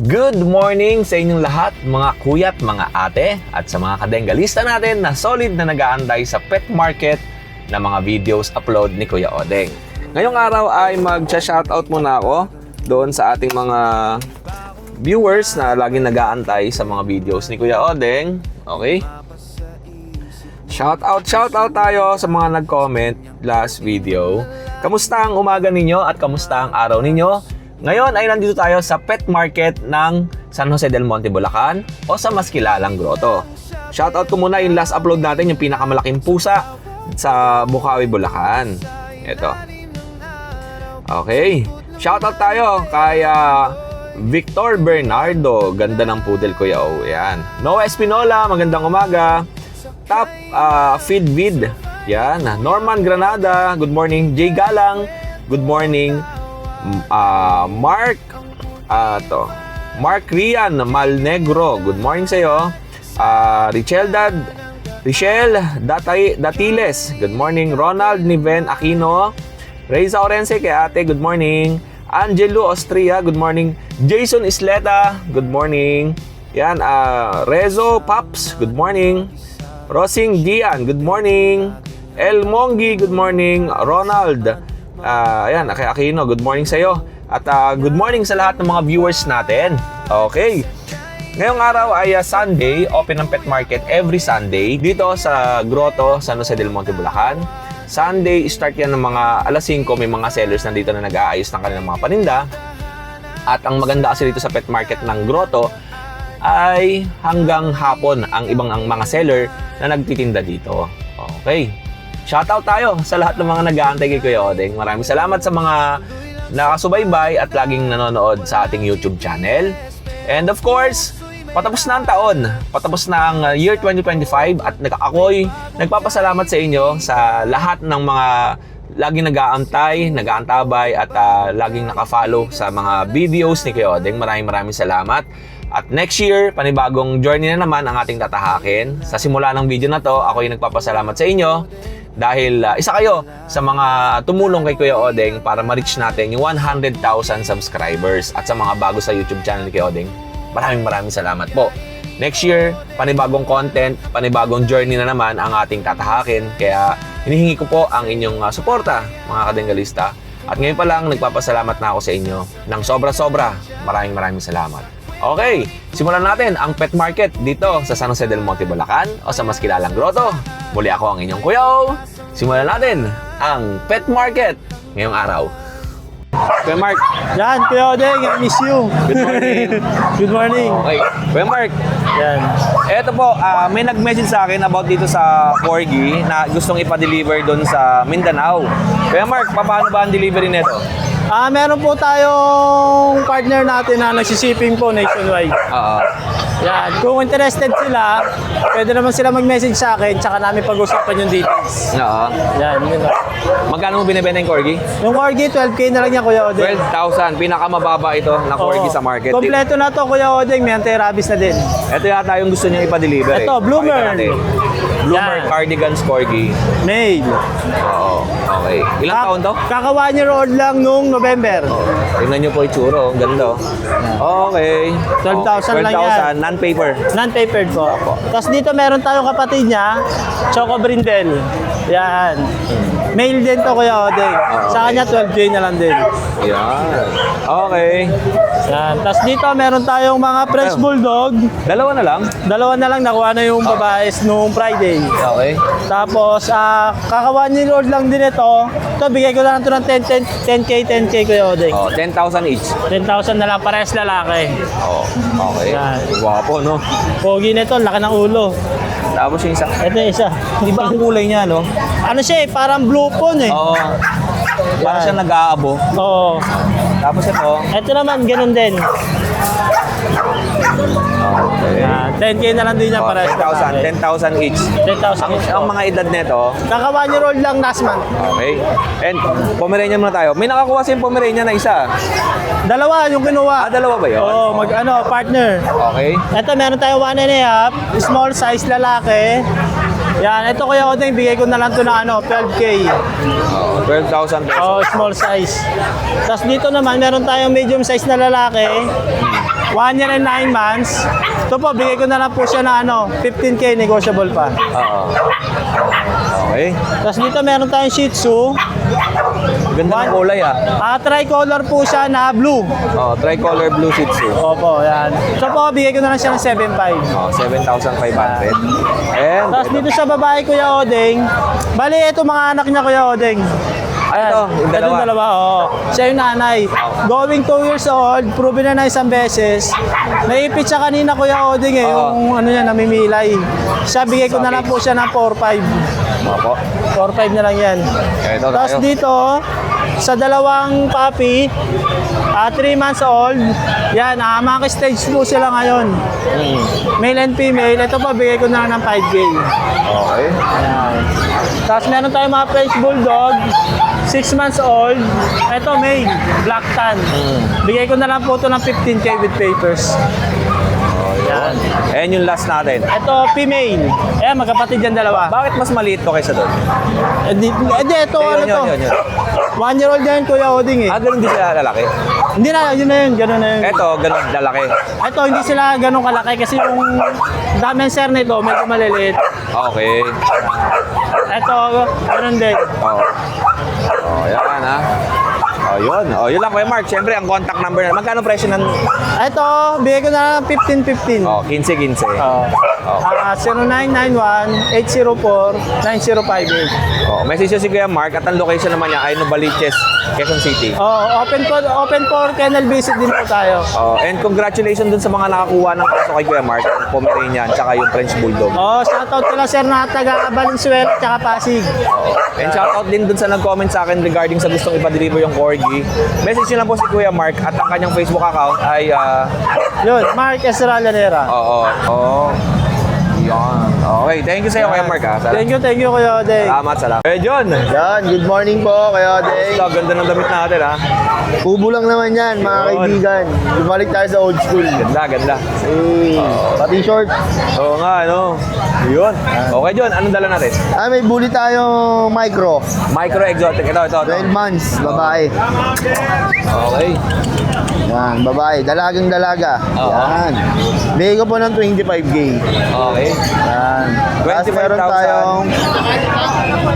Good morning sa inyong lahat, mga kuya at mga ate, at sa mga kadenggalista natin na solid na nag-aantay sa pet market na mga videos upload ni Kuya Odeng. Ngayong araw ay mag-shoutout muna ako doon sa ating mga viewers na laging nag-aantay sa mga videos ni Kuya Odeng. Okay? Shoutout tayo sa mga nag-comment last video. Kamusta ang umaga ninyo at kamusta ang araw ninyo? Ngayon ay nandito tayo sa pet market ng San Jose del Monte, Bulacan o sa mas kilalang grotto. Shoutout ko muna yung last upload natin, yung pinakamalaking pusa sa Bukawi, Bulacan. Ito. Okay. Shoutout tayo kay Victor Bernardo. Ganda ng poodle, Kuya O. Yan. Noah Espinola, magandang umaga. Top Feed. Yan. Norman Granada, good morning. Jay Galang, good morning. Mark Rian Malnegro, good morning sa iyo. Richelle Datiles, good morning. Ronald Niven Aquino, Reza Orense kay ate, good morning. Angelo Austria, good morning. Jason Isleta, good morning. Yan, Rezo Paps, good morning. Rosing Dian, good morning. El Mongi, good morning. Ronald, ayan, kay Aquino, good morning sa iyo. At good morning sa lahat ng mga viewers natin. Okay. Ngayong araw ay Sunday, open ang pet market every Sunday dito sa Grotto, San Jose del Monte, Bulacan. Sunday, start yan ng mga alas 5, may mga sellers nandito na nag-aayos ng kanilang mga paninda. At ang maganda kasi dito sa pet market ng Grotto ay hanggang hapon ang ibang mga seller na nagtitinda dito. Okay. Shoutout tayo sa lahat ng mga nag-aantay kay Kuya Odeng. Maraming salamat sa mga nakasubaybay at laging nanonood sa ating YouTube channel. And of course, patapos na ang taon. Patapos na ang year 2025 at ako'y nagpapasalamat sa inyo sa lahat ng mga laging nag-aantabay at laging nakafollow sa mga videos ni Kuya Odeng. Maraming salamat. At next year, panibagong journey na naman ang ating tatahakin. Sa simula ng video na to, ako'y nagpapasalamat sa inyo dahil isa kayo sa mga tumulong kay Kuya Odeng para ma-reach natin yung 100,000 subscribers. At sa mga bago sa YouTube channel ni Kuya Odeng, maraming salamat po. Next year, panibagong content, panibagong journey na naman ang ating tatahakin. Kaya hinihingi ko po ang inyong suporta, mga kadenggalista. At ngayon pa lang, nagpapasalamat na ako sa inyo ng sobra-sobra. Maraming salamat. Okay, simulan natin ang pet market dito sa San Jose del Monte, Bulacan o sa mas kilalang grotto. Muli ako ang inyong Kuya O. Simulan natin ang pet market ngayong araw. Kuya Mark. Yan, Kuya Odeng, I miss you. Good morning. Good morning. Okay, Kuya Mark. Yan. Eto po, may nag-message sa akin about dito sa Corgi na gustong ipa-deliver doon sa Mindanao. Kuya Mark, paano ba ang delivery nito? Meron po tayong partner natin na nagsishipping po nationwide. Oo. Yan, kung interested sila, pwede naman sila mag-message sa akin, tsaka namin pag-usapan yung details. Oo. Yan, yun. Magkano mo binibenta yung Corgi? Yung Corgi, 12K na lang yan, Kuya Odeng. 12,000. Pinakamababa ito na Corgi sa market. Kompleto na to, Kuya Odeng, may anti-rabies na din. Ito yata yung gusto niyo ipa-deliver. Ito, Bloomer. Bloomer Yan. Cardigans Corgi. Male. Oo. Okay. Ilang taon to? Kaka 1 year old lang nung November. Tingnan niyo po itsura. Ang ganda. Okay. 12,000 lang yan. 12,000. Non-paper. Non-papered po. Tapos dito meron tayong kapatid niya, Choco Brindle. Yan. Male din to, Kuya Odeng. Sa kanya 12K na lang din. Yan. Okay. Yan. Tapos dito meron tayong mga French Bulldog. Dalawa na lang? Dalawa na lang, nakuha na yung babae nung Friday. Okay. Tapos, kaka 1 year old lang din ito. Ito, bigay ko lang ito ng 10K, Kuya Odeng. Oh, 10,000 each. 10,000 na lang, parehas lalaki. Oh, okay. Yan. Guwapo, no? Pogi na ito, laki ng ulo. Tapos yung isa. Ito yung isa. Iba ang kulay niya, no? Ano siya eh, parang blue phone eh. Oo. Parang siya nag-aabo. Oo. Tapos ito. Ito naman, ganun din. Okay. 10K na lang din niya para sa 10,000 each. 10,000 each. Ang mga edad nito. Kaka 1 year old lang last month. Okay. And Pomeranian muna tayo. May nakakuha siyang Pomeranian na isa. Dalawa yung kinuha. Dalawa ba yun? Oo, partner. Okay. Ito, meron tayo 1.5, small size lalaki. Yan, ito Kuya Odeng, bigay ko na lang to ng 12K. 12,000 pesos. Oh, small size. Tapos dito naman, meron tayong medium size na lalaki. 1 year and 9 months. Ito po, bigay ko na lang po siya na 15K, negotiable pa. Oo. Okay. Tapos dito meron tayong Shih Tzu. Ganda ng kulay Tricolor po siya na blue. Oh, tricolor blue Shih Tzu. Opo, yan. So po, bigay ko na lang siya ng 7.5. Oh, 7,500. And Tapos dito sa babae, Kuya Odeng, bali ito mga anak niya, Kuya Odeng. Ay, ito, yung dalawa. Itong dalawa, oo. Siya yung nanay. Going 2 years old, proven na isang beses. Naipit siya kanina, Kuya Odeng, yung namimilay. Siya, bigay ko na lang po siya ng 4.5. Opo. 4.5 na lang yan. Ito Tapos tayo. dito, sa dalawang puppy, 3 months old, yan, mga stage po sila ngayon. Male and female, ito pa, bigay ko na lang ng 5K. Okay. Tapos meron tayong mga French Bulldog, 6 months old. Ito, male, black tan. Bigay ko na lang po ito ng 15K with papers. Yan. And yung last natin. Ito, female. Ayan, magkapatid yan dalawa. Bakit mas maliit to kaysa doon? Ito, ano to? Yun. 1 year old yan, Kuya Oding eh. Ganun din sila lalaki. Hindi na, yun na yun, gano'n na yun. Ito, ganun lalaki. Ito, hindi sila ganun kalaki kasi yung dimenser nito, medyo maliliit. Okay. Ito, ganun din. Oh, yan ha. Oh, yun. Oh, yun lang Kuya Mark. Siyempre, ang contact number na. Magkano presyo ng... Ito, bigay ko na lang 15-15. Oh, 15-15. Oh. 0991-804-9058. Oh, message nyo si Kuya Mark at ang location naman niya ay Novaliches, Quezon City. Oh, open for kennel visit din po tayo. Oh, and congratulations dun sa mga nakakuha ng kaso kay Kuya Mark, yung Pomeranian, tsaka yung French Bulldog. Oh, shoutout kila sir na taga Valenzuela tsaka Pasig. And shoutout din dun sa nag-comment sa akin regarding sa gustong ipa-deliver yung Corgi. Message nyo lang po si Kuya Mark at ang kanyang Facebook account ay... Yun, Mark Estrada. Oo. Yan. Okay, thank you sa iyo Kuya Mark ha. Thank you Kuya Odeng. Salamat. Eh, John. Yan, good morning po kayo, Odeng. Ito, ganda ng damit natin ha. Kubo lang naman yan, mga Yun. kaibigan. Bumalik tayo sa old school. Ganda. Pati short. Oo nga, ano. Yun. Okay, John. Anong dala natin? May bully tayo micro. Micro exotic. Ito. 12 months, babae. Okay. Yan, babae. Dalagang dalaga. Oo. Yan. Bigay ko po ng 25K. Okay. Yan. Tapos 25,000. meron tayong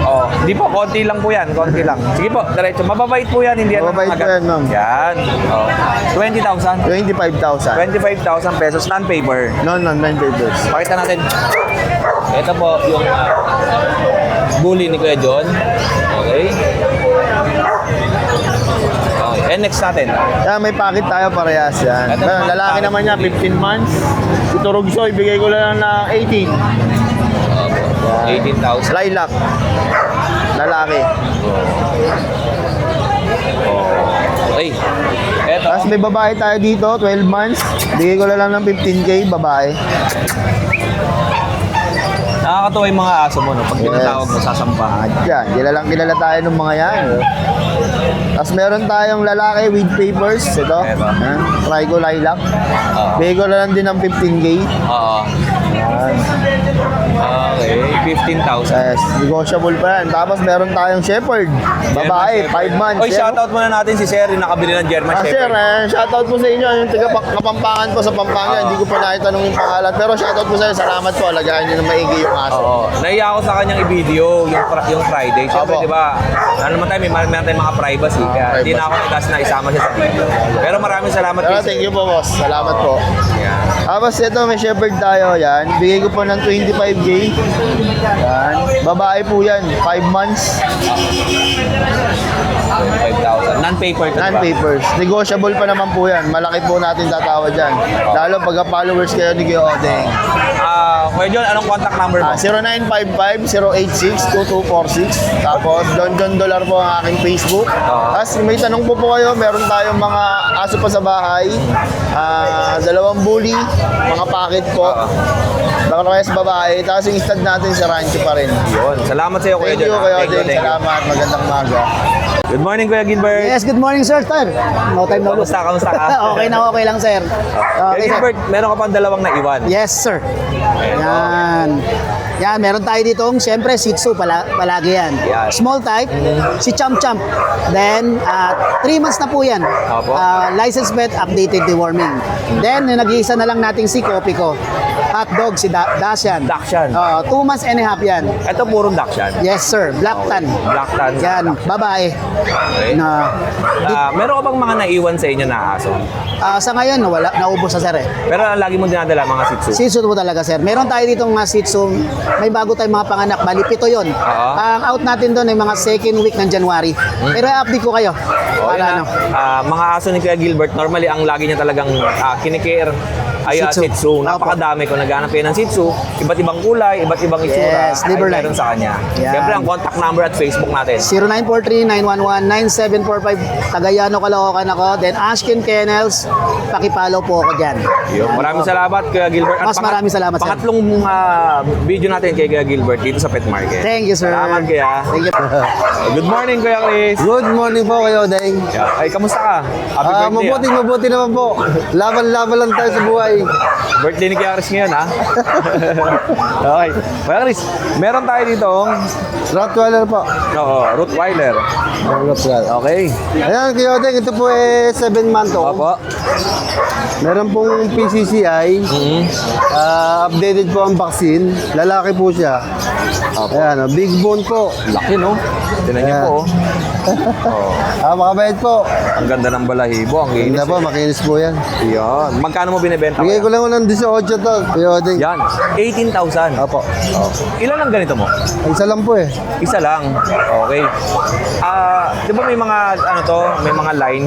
Oh, di po, konti lang po yan. Konti lang. Sige po, diretso. Mababait po yan. Hindi yan Mababait po yan, ma'am. Yan. Oh. 20,000. 25,000. 25,000 pesos non-paper. Non-online papers. Pakita natin. Ito po yung bully ni Kuya John. Okay. And next natin. Yan, may packet tayo parehas yan. Ito naman, Lalaki naman niya, 15 months. Si Turugso, ibigay ko lang na 18. 18,000. Lilac. Lalaki. Okay. Ito. Tapos may babae tayo dito, 12 months. Bigay ko lang ng 15K, babae. Nakakatuwa yung mga aso mo, no? Pag tinatawag mo, sasampahan. Yan, kilala tayo ng mga yan. Tapos meron tayong lalaki with papers. Ito. Ito. Yan. Trico Lilac. Oo. Bigay ko lang din ng 15K. Oo. Yan. Okay. 15,000. Yes, negotiable pa yan. Tapos meron tayong Shepherd. Babae, 5 months. Oy, shoutout muna natin si Sir, yung nakabili ng German Sir, Shepherd. shoutout po sa inyo. Yung taga Kapampangan po sa Pampanga. Hindi ko pa naitanong yung pangalan. Pero shoutout po sa inyo. Salamat po. Alagaan nyo na maigi yung aso. Oo. Naiya ako sa kanyang i-video yung Friday. Siyempre, Opo. di ba, ano naman tayo, may tayong mga privacy. Kaya hindi na ako naitas na isama siya sa video. Pero maraming salamat. Pero Sir. thank you po, boss. Salamat po. Yan. Tapos ito, may Shepherd tayo. Yan. Bigay ko po ng 25K. Yan. Babae po yan. 5 months. 5,000. Non-paper to, Non-papers. Negotiable pa naman po yan. Malaki po natin tatawa dyan. Lalo pagka followers kayo ni Kuya Odeng. Kuya John, anong contact number mo? 0955-086-2246. Tapos Don Dollar po ang aking Facebook. Tapos may tanong po kayo, meron tayong mga aso pa sa bahay. 2 bully, mga packet po. Nakalakay sa babae. Tapos yung stud natin sa rancho pa rin. Yun. Salamat sa iyo, Kuya Thank John. you, Kuya Thank you, Odeng. thank you. Salamat. Magandang umaga. Good morning, Kuya Gilbert. Yes, good morning sir. No time no look. Kamusta ka? Okay lang sir. Kuya Okay sir. Gilbert, meron ka pang dalawang naiwan. Yes sir. Eto. Yan. Yan, meron tayo ditong, siyempre, Shih Tzu, palagi yan. Yan. Small type, si Champ Champ. Then, 3 months na po yan. Opo. License vet, updated deworming. Then, nag-iisa na lang nating si Kopiko. Hot dog, si Dashan. Dachshund. 2 months and a half yan. Ito purong Dachshund. Yes, sir. Black tan. Black tan. Yan, babae. Okay. Na, Meron ka bang mga naiwan sa inyo na aso? sa ngayon, wala, naubos sa sir eh. Pero ang lagi mo dinadala mga Shih Tzu. Shih Tzu po talaga, sir. Meron tayo ditong mga Shih Tzu. May bago tayong mga panganak. Bali, 7 yun. Oo. Ang out natin doon ay mga second week ng January. Pero i-update ko kayo. O, Para yun ano. na. Mga aso ni Kuya Gilbert, normally ang lagi niya talagang kinikare ay Shih Tzu. Shih Tzu. Opo. Napakadami kung naghanap kayo ng Shih Tzu. Iba't ibang kulay, iba't ibang itsura. Yes, liver ay line. meron sa kanya. Yan. Siyempre ang contact number at Facebook natin. 0943-911-9745. Tagayano, Caloocan ako. Then Ashkin Kennels. Pakipalo po ako dyan. Yun. Maraming salamat Kuya Gilbert. Mas maraming salamat, sir. Pangatlong video natin kay Kuya Gilbert dito sa Pet Market. Thank you, sir. Salamat Kuya. Thank you. Good morning Kuya Chris. Good morning po kayo, Deng. Yeah. Ay, kamusta ka? Happy birthday. Mabuti naman po. Laban-laban lang tayo sa buhay. Birthday ni Kuya Chris ngayon, ha? Okay. Kuya Chris, meron tayo dito. Rottweiler po. Oo, Rottweiler. Okay. Ayan, kayo, Deng. Ito po 7 month old. Opo. Meron pong PCCI. Updated po ang vaccine. Lalaki po siya. Ayan, big bone po. Laki, no? Tinan niyo po, oh. Makabait po. Ang ganda ng balahibo. Ang Hindi inis. po, makinis po yan. Yan. Magkano mo binibenta? Bigay ko Kuya? lang ng 18 to. Kayo, Deng. Yan. 18,000. Apo. Ilan ang ganito mo? Isa lang po eh. Isa lang. Okay. Di ba may mga, ano to, may mga line?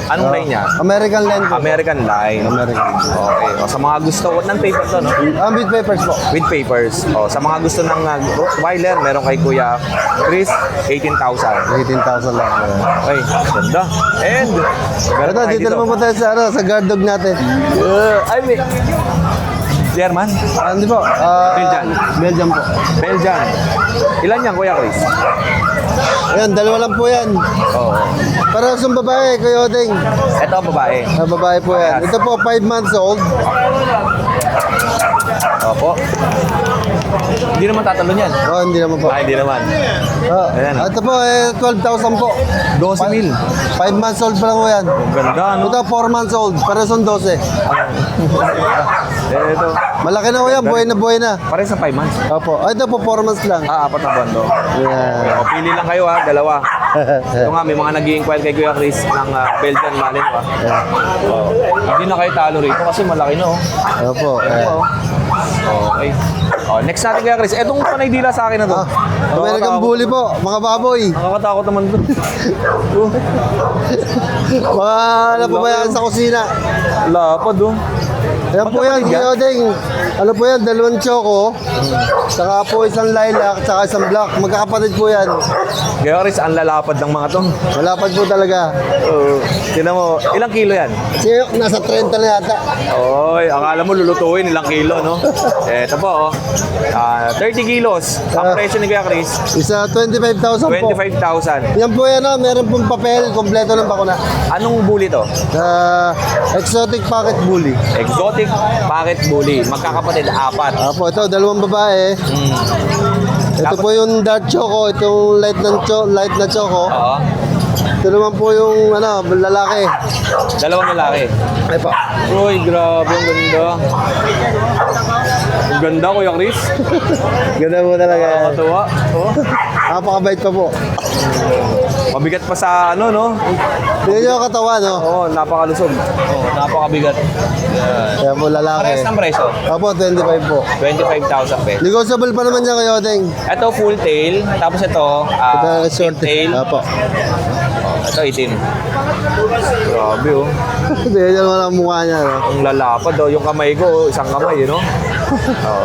Anong line niya? American Land po. American line. American. Okay. O, sa mga gusto, ng paper to, no? With papers po. With papers. O, sa mga gusto ng Rottweiler, meron kay Kuya Chris, 18,000. 18,000 lang. Okay, ganda. And, meron Ito, tayo dito naman po tayo sa guard dog natin. Ay, may... German? Hindi po. Belgian. Belgian po. Belgian. Ilan yan, Kuya Chris? Ayan, dalawa lang po yan. Oo. Para sa babae, Kuya Odeng. Ito, babae. Babae po yan. Ito po, 5 months old. Opo. Hindi naman tatalon yan. Hindi naman po. Ay, hindi naman. Ayan, Ito po, 12,000 po. 12,000. 5 months old pa lang po yan. Ganda, no? Ito, 4 months old. Para sa 12. Ito. Malaki na po yan, buhay na buhay na. Pare sa 5 months. Opo. Ito po, 4 months lang. 4 na buwan to. Yan. O, pili lang kayo, ha? Dalawa. Ito nga, may mga nag-i-inquire kay Kuya Chris ng Belgian Malinois. Hindi na kayo talo rito kasi malaki, no? Opo. Oo. Okay. Next natin Kuya Chris. Etong panay dila sa akin na to. American Bully po, mga baboy. Nakakatakot naman to. Mga napabayaan sa kusina. Lapad, oh. Ayan po yan, Magkapatid yan? Kuya Odeng. Ano po yan, 2 choco. Saka po isang lilac, saka isang black. Magkakapatid po yan. Kuya Chris, ang lalapad ng mga to. Malapad po talaga. Tinan mo, ilang kilo yan? Kasi nasa 30 na yata. Oy, akala mo lulutuin ilang kilo, no? Ito po, 30 kilos. Ang presyo ni Kuya Chris, Isa 25,000 po. 25,000. Yan po yan, meron pong papel, kompleto ng bakuna. Anong bully to? Exotic Pocket Bully. Exotic Pocket Bully. Magkakapatid, 4. Apo, ito, 2 babae. Ito po yung dark choco, itong light na choco. Oo. Ito naman po yung lalaki. Dalawang lalaki. Ay po. Uy, grabe, ang ganda. Ang ganda, Kuya Chris. Ganda po talaga. Nakakatuwa. Oh. Napakabait pa po. Mabigat pa sa ano, no? Tingnan nyo ang katawan, no? Oo, napakalusog. Oo, napakabigat. Kaya po lalaki. Parehas ng presyo. Opo, 25 po. 25,000 pesos. Negotiable pa naman niya kayo, Deng. Ito full tail, tapos ito Ito, short tail. Opo. Ito itim. Grabe, oh. Tingnan nyo naman ang mukha niya, no? Ang lalapad, oh. Yung kamay ko, oh, isang kamay, no?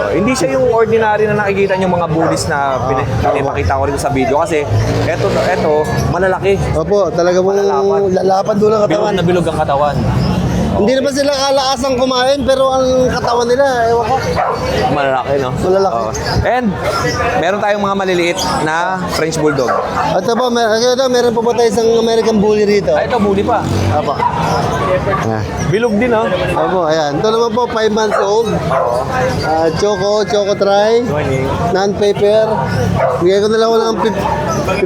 Hindi siya yung ordinary na nakikita yung mga bullies na pinipakita ko rin sa video kasi eto malalaki. Opo, talaga pong Malalapad. lalapad doon ang Bilog katawan. na bilog ang katawan. Hindi naman sila kalaasang kumain, pero ang katawan nila, ewan ko. Malalaki, no? Malalaki. Oo. And, meron tayong mga maliliit na French Bulldog. At po, meron po ba tayo isang American Bully rito? Ay, ito, bully pa. Apo. Bilog din, no? Opo, ayan. Ito naman po, 5 months old. Choco Try. Morning. Non-paper. Bigay ko na lang ng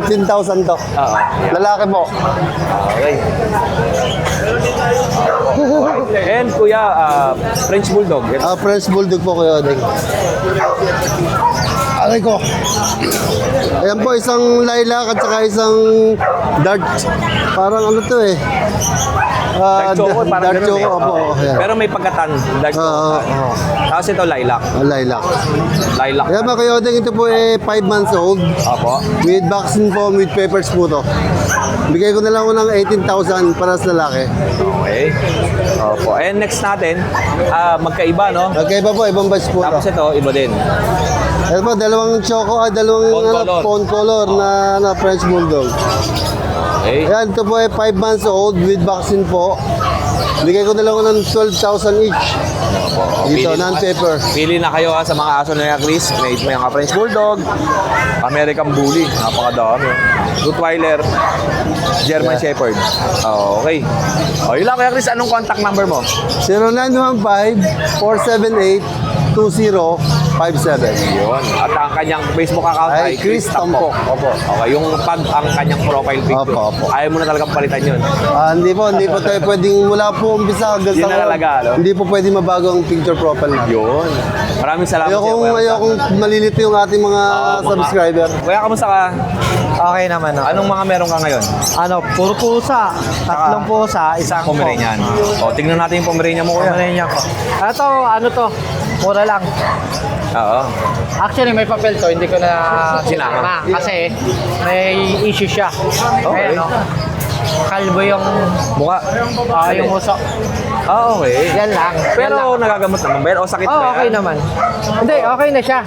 15,000 to. Oo. Lalaki po. Okay. And, kuya, French Bulldog. French Bulldog po Kuya Odeng. Aray ko. Ayan po, isang lilac at saka isang dark. Parang ano to eh. Dark choco, parang dark ganun choco, eh. opo. Oo. Ayan. Pero may pagkatan. Dark choco. Oo. Tapos ito, lilac. Lilac. Lilac. Ayan ba Kuya Odeng, ito po eh 5 months old. Opo. With vaccine po, with papers po to. Bigay ko na lang ng 18,000 para sa lalaki. Okay. Opo. And next natin, magkaiba, no? Okay ba po, ibang batch po Tapos to. ito, iba din. Ayan po, dalawang choco, dalawang Fawn color. fawn color na French Bulldog. Okay. Ayan, ito po ay 5 months old with vaccine po. Bigay ko na lang ng 12,000 each. Dito, non-paper. Pili na kayo sa mga aso na yan, Chris. May mga French Bulldog, American Bully, napakadami. Rottweiler, German Shepherd. Okay. Yun lang kaya, Chris, anong contact number mo? 0915-478-2057. Yun. At ang kanyang Facebook account ay Ay, Chris Tampok. Opo. Okay, yung ang kanyang profile picture. Opo. Ayaw mo na talagang palitan yun. Hindi po tayo pwedeng mula po umpisa hanggang Yun na talaga, no? Hindi po pwedeng mabago ang picture profile natin. Yun. Maraming salamat Ayokong malilito yung ating mga subscriber. Kuya, kamusta ka? Okay naman. No? Anong mga meron ka ngayon? Ano, puro pusa. Tatlong pusa, isang Pomeranian. Tingnan natin yung Pomeranian mo, kuya. Pomeranian ko. Ito, ano to? Mura lang. Oo. Actually, may papel to. Hindi ko na Sinama. Kasi may issue siya. Okay. Ayan, no? Kalbo yung Mukha. yung uso. Okay. Yan lang. Pero nagagamot naman ba yan? O sakit ba yan? Okay naman. Hindi, okay na siya.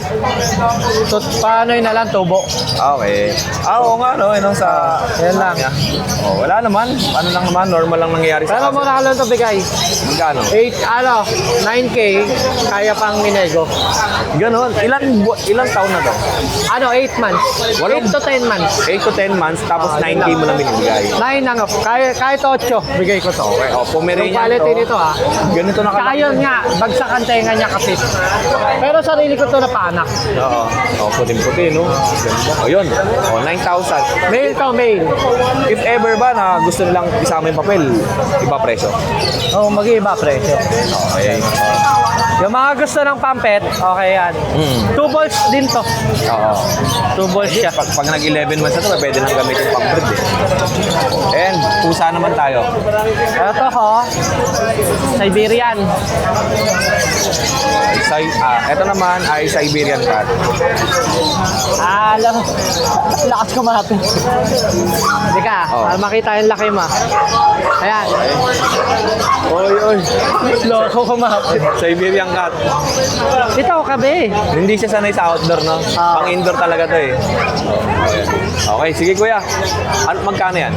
So, paano yun na lang, tubo. Okay. Oo nga, no? Yun ang sa... Yan lang. Wala naman. Ano lang naman, normal lang nangyayari sa Pero aso. muna ka lang ito bigay. Magkano? 9K, kaya pang minego. Ganon. Ilang taon na to? 8 months. Walang- 8 to 10 months. 8 to 10 months, tapos 9K mo lang binibigay. 9 lang. Kahit 8, bigay ko to. Okay. Yung Pomeranian quality to. nito Ganito na Saka yun nga, bagsak ang tenga niya kasi. Pero sarili ko to na paanak. Oo. Puting-puti, no? Ganda. Yun. 9,000. Male to male. If ever ba na gusto nilang isama yung papel, iba presyo. Mag-iiba presyo. Okay. Yung mga gusto ng pampet, okay yan. 2 balls din to. Oo. 2 balls siya. Pag nag-11 months na to, pwede nang gamitin pang breed eh. And, pusa naman tayo. Ito ho, Siberian. Ito naman ay Siberian Cat. Alam, lakas kumapit. Hindi ka, para makita yung laki mo. Ayan. Oy. Loko kumapit. Siberian Cat. Ito, kabe. Hindi siya sanay sa outdoor, no? Pang indoor talaga to eh. Okay, sige kuya. Magkano yan?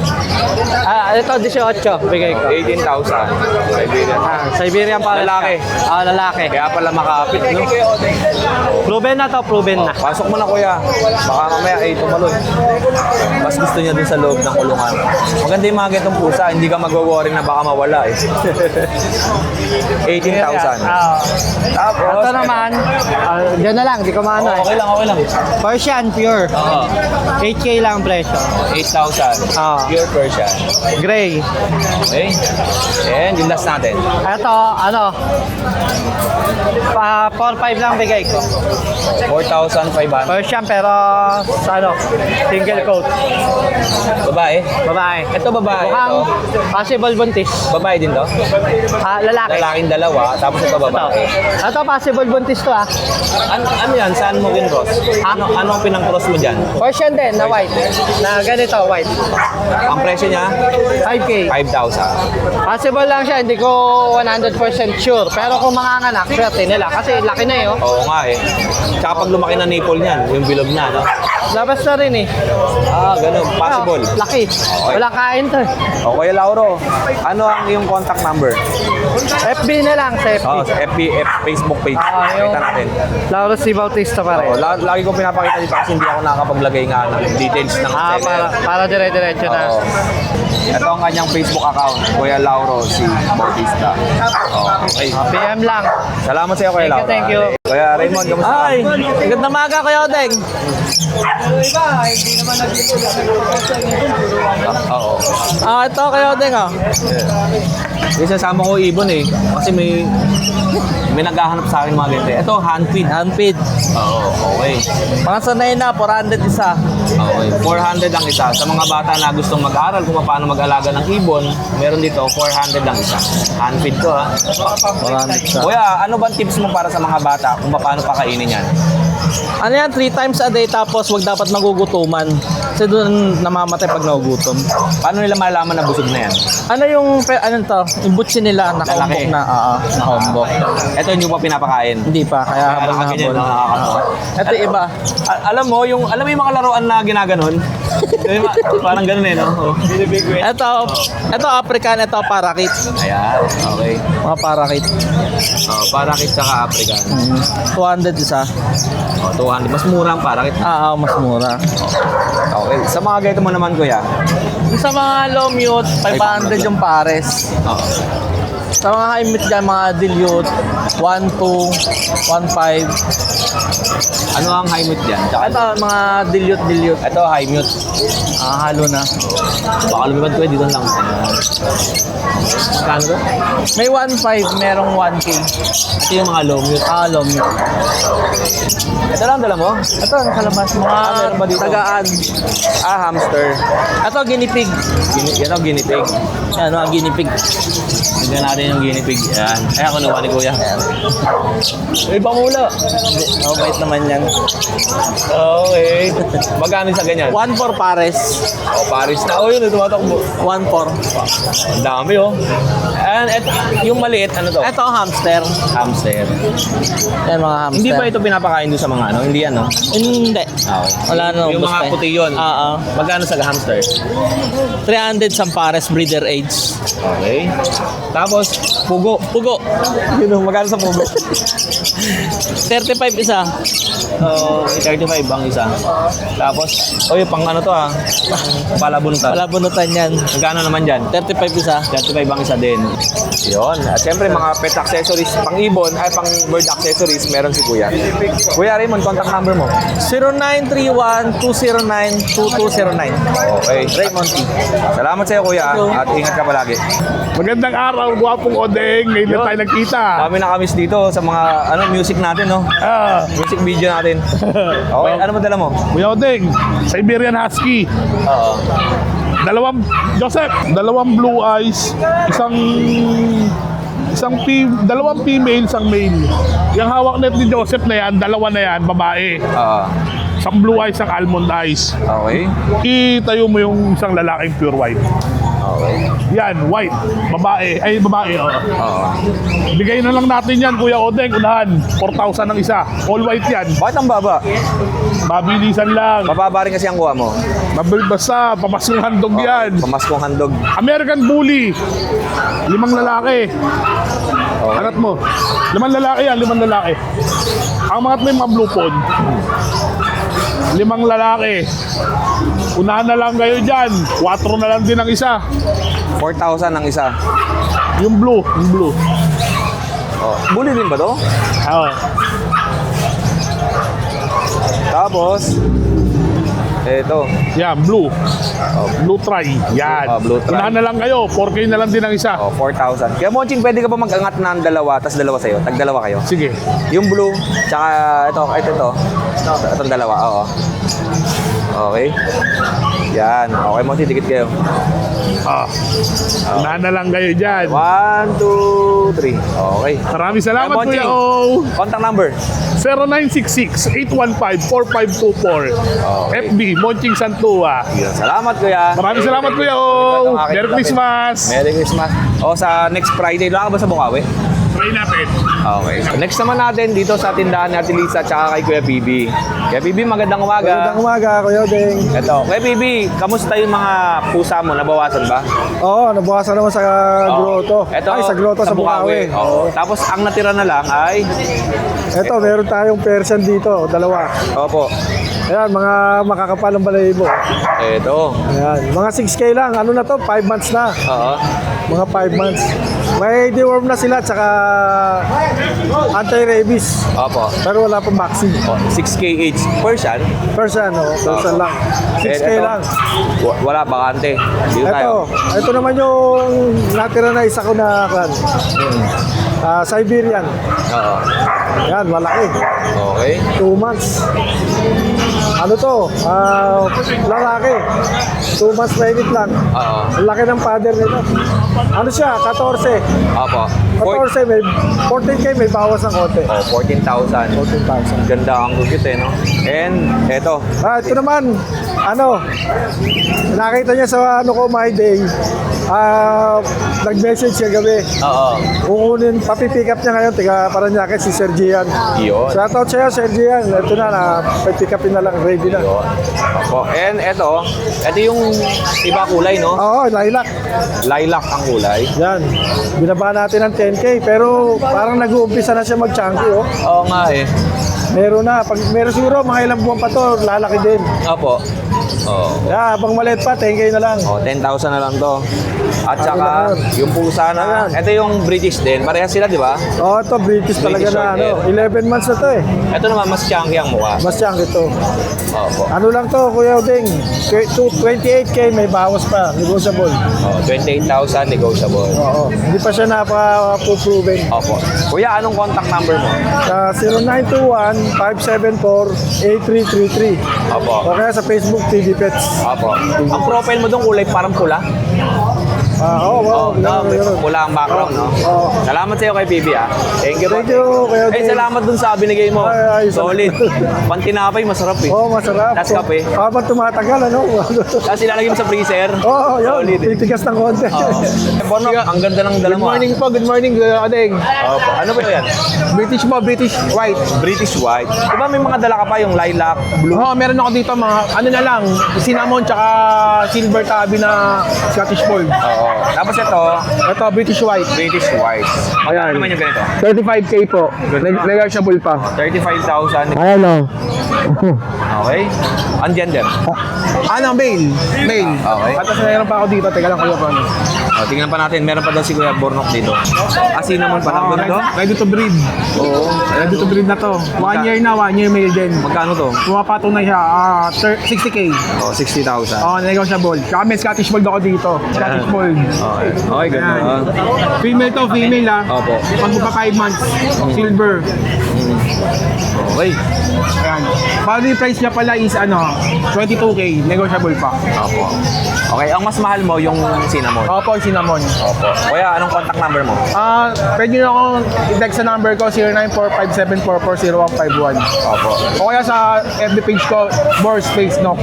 Ito, 18. Bigay ko. 18,000. Siberian. Siberian pa. Lalaki. Lalaki. Kaya pala makapit, no? Proven na to, proven na. Pasok mo na kuya. Baka mamaya ay tumalon. Mas gusto niya dun sa loob ng kulungan. Maganda yung mga ganitong pusa. Hindi ka magwo-worry na baka mawala eh. 18,000. Tapos, Ito naman, dyan na lang, di ko maano eh. Okay lang. Persian, pure. Oo. 8K lang ang presyo. 8,000. Pure Persian. Gray. Okay. And yung last natin. Ito, 4-5 lang bigay ko. 4,500. Persian pero single coat. Babae. Babae. Ito babae. Mukhang Ito. possible buntis. Babae din to? Lalaki. Lalaking dalawa. Tapos ito babae. Ito possible buntis to Ano yan? Saan mo kin-cross? Ano ang pinang-cross mo dyan? Persian din na white. Na ganito, white. Ang presyo niya? 5K. 5,000. Possible lang siya, hindi ko 100% sure. Pero kung manganganak, swerte nila. Kasi laki na eh. Oo nga eh. Tsaka pag lumaki na nipple niyan, yung bilog na, no? Labas na rin eh. Ganun. Possible. Laki. Walang kain to eh. O, Kuya Lauro, ano ang iyong contact number? FB na lang sa FB. Sa FB, Facebook page. Kita natin. Lauro si Bautista pa rin. Lagi ko pinapakita dito kasi hindi ako nakakapaglagay nga ng details ng seller. Para dire-diretso na. Oo. Ito ang kanyang Facebook account, Kuya Lauro si Bautista. Okay. PM lang. Salamat sa iyo, Kuya Lauro. Thank you. Kuya Raymond, kamusta? Ay, magandang maga Kuya Odeng. Oo. Ito Kuya Odeng ah. Kasi sasama ko ibon eh. Kasi may naghahanap sa akin mga ganito. Ito, handfeed. Handfeed. Oo, okay. Mga sanay na, 400 isa. Okay. 400 ang isa. Sa mga bata na gustong mag-aral kung paano mag-alaga ng ibon, meron dito 400 ang isa. Handfeed to ha. 400 isa. Kuya, ano bang tips mo para sa mga bata kung paano pakainin yan? Ano yan, 3 times a day tapos wag dapat magugutuman. Kasi doon namamatay pag nagugutom. Paano nila malalaman na busog na yan? Ano yung, ano to, yung butsi nila, nakaombok Lalaki. na. Nakaombok. Ito hindi mo pa pinapakain. Hindi pa, kaya habang Ganyan, nahabol. nakakatawa. Ito iba. Alam mo yung mga laruan na ginaganon? Parang ganun eh, no? Oh. Ito African, ito Parakit. Ayan, okay. Mga Parakit. Parakit saka African. 200 isa. 200. Mas mura ang parakit. Mas mura. Okay. Sa mga ganito mo naman, kuya. Sa mga low mute, 500 yung pares. Oo. Sa mga high mute dyan, mga dilute, 1, 2, 1, 5. Ano ang high mute dyan? Tsaka Ito, mga dilute. ito high mute. Halo na. Baka lumipad ko dito lang. Kano to? May 1.5, merong 1K. Ito yung mga low mute. Low mute. Ito lang dala mo? Ito, nakalabas. Mga meron ba dito? tagaan. Hamster. Ito, guinea pig. Yan ang guinea pig. Yan, mga guinea pig. Tignan natin yung guinea pig. Yan. Ay, ako naman ni kuya. May pamula. Bait naman yan. Okay. Magkano sa ganyan? 1.4 pares. Paris na. Yun. Tumatakbo. 1.4. Ang dami, And yung maliit, ano to? Ito, hamster. Hamster. Yan, mga hamster. Hindi ba ito pinapakain doon sa mga ano? Hindi yan, no? Hindi. Okay. Wala na. Yung ubos mga pa. puti yun. Magkano sa hamster? 300 sa pares, breeder age. Okay. Tapos, pugo. Pugo. Yun, magkano sa pugo? 35 isa. 35 ang isa. Tapos, yung pang ano to pang palabunutan. Palabunutan yan. Magkano naman dyan? 35 isa. 35 ang isa din. Yun. At syempre, mga pet accessories, pang ibon, pang bird accessories, meron si Kuya. Kuya Raymond, contact number mo. 0931-209-2209. Okay. Raymond T. Salamat sa iyo, Kuya. At ingat ka palagi. Magandang araw, gwapong Odeng. Ngayon na tayo nagkita. Kami nakamiss dito sa mga music natin, no? Music video natin. Okay, ano mo dala mo? Kuya Odeng, Siberian Husky. Oo. Dalawang blue eyes, dalawang female, isang male. Yung hawak net ni Joseph na yan, dalawa na yan, babae. Oo. Isang blue eyes, isang almond eyes. Okay. Itayo mo yung isang lalaking pure white. Okay. Yan, white. Babae. Oo. Bigay na lang natin yan, Kuya Odeng. Unahan, 4,000 ang isa. All white yan. Bakit ang baba? Mabilisan lang. Mababa rin kasi ang kuha mo. Basta, pamaskong handog yan. Pamaskong handog. American Bully. 5 lalaki. Okay. Angat mo. 5 lalaki yan, 5 lalaki. Ang mga may mga blue pond. 5 lalaki. Unahan na lang kayo dyan. 4 na lang din ang isa. 4,000 ang isa. Yung blue. Bully din ba to? Oo. Tapos, eto. Yan, blue. Blue try. Yan. Blue try. Unahan na lang kayo. 4K na lang din ang isa. 4,000. Kaya Monching, pwede ka ba mag-angat ng dalawa, tas dalawa sa'yo? Tag-dalawa kayo? Sige. Yung blue, tsaka ito. Itong dalawa, oo. Okay. Yan. Okay, Monching, dikit kayo. Unahan na lang kayo dyan. 1, 2, 3. Okay. Maraming salamat, Kaya, Kuya Monching, O. contact number. 0966-815-4524. Okay. FB, Monching Santua. Salamat, Kuya. Maraming salamat, Kuya O. Merry Christmas. Merry Christmas. Sa next Friday, lang ka ba sa Bukawi? Try natin. Okay. So next naman natin dito sa tindahan ni Ate Lisa tsaka kay Kuya Bibi. Kuya Bibi, magandang umaga. Magandang umaga, Kuya Ding. Ito, Kuya Bibi, kamusta yung mga pusa mo? Nabawasan ba? Oo, nabawasan naman sa grotto. Ito, Ay, sa grotto, sa Bukawi. Oo. Tapos ang natira na lang ay... Ito, meron tayong Persian dito, dalawa. Opo. Ayan, mga makakapal ng balahibo. Ito. Ayan, mga 6K lang. Ano na to? 5 months na. Oo. Mga 5 months. May deworm na sila, tsaka anti-rabies. Opo. Pero wala pang vaccine. 6K each. Persian? Persian, oh, Persian lang. 6K ito, lang. Wala, bakante. Dito tayo. Ito naman yung natira na isa ko na Siberian. Oo. Yan, malaki. Okay. 2 months. Ano to? Lalaki. 2 months mainit lang. Oo. Ang laki ng father nito. Ano siya? 14. Opo. 14, may 14K, may bawas ng konti. 14,000. 14,000. Ganda ang gugit eh, no? And eto. Ito naman, nakita niya sa My Day, nag-message siya gabi. Oo. Kukunin, papipick up niya ngayon, tiga Paranaque, si Sergian. Yun. Shoutout sa'yo, Sergian. Ito na, pick upin na lang, ready na. Yun. Opo. And eto yung iba kulay, no? Oo, lilac. Lilac ang kulay. Yan. Binaba natin ng 10K, pero parang nag-uumpisa na siya mag-chunky, oh. Oo nga eh. Meron na. Pag meron siguro, mga ilang buwan pa to, lalaki din. Opo. Oo. Habang maliit pa, 10K na lang. 10,000 na lang to. At Ano saka, lang yun? yung pusa na, ito yung British din. Parehas sila, di ba? Oo, ito, British talaga British na, short 11 months na to eh. Ito naman, mas chunky ang mukha. Mas chunky to. Opo. Ano lang to, Kuya Uding? 28K, may bawas pa, negotiable. 28,000 negotiable. Oo, hindi pa siya napaka-proven. Opo. Kuya, anong contact number mo? Sa 0921-574-8333. Opo. O kaya sa Facebook, TV Pets. Opo. Ang profile mo doon kulay parang pula. Oo, No, meron. pula ang background, no? Oo. Salamat sa iyo kay Bibi, ah. Thank you. Thank you, Kuya Uding. Salamat dun sa binigay mo. Ay, Solid. Pantinapay, masarap eh. Oo, masarap. Tas kape. Habang tumatagal, ano? Tapos ilalagay mo sa freezer. Oo, yun. Solid eh. Titigas ng konti. Bono, ang ganda ng dala mo. po, good morning, Kuya Adeng. Opo. Ano ba yan? British po, British white. British white. Diba may mga dala ka pa yung lilac, blue? Oo, meron ako dito mga, ano na lang, cinnamon tsaka silver tabby na Scottish Fold. Oo. Tapos ito, Ito, British white. British white. Ano Ayan. naman yung ganito? 35K po. Negotiable pa. 35,000. Ayan o. Okay. Ang gender. Ano, male? Male. Okay. At meron pa ako dito. Teka lang kayo pa. Tingnan pa natin. Meron pa daw si Kuya Bornok dito. Naman pa lang ganito? Ready to breed. Oo. Ready to breed na to. 1 year na, 1 year male din. Magkano to? Pumapato na siya. 60K. 60,000. Negotiable. Tsaka may Scottish Fold ako dito. Scottish Fold. Okay. Okay, ganda. Ayan. Female to, female ha. Opo. Pag magpa 5 months, silver. Okay. Ayan. Bali price niya pala is 22K, negotiable pa. Opo. Okay, ang mas mahal mo yung cinnamon. Opo, cinnamon. Opo. Kuya, anong contact number mo? Pwede nyo akong i-text sa number ko, 0945744051. Opo. O kaya sa FB page ko, Boris Face Knock.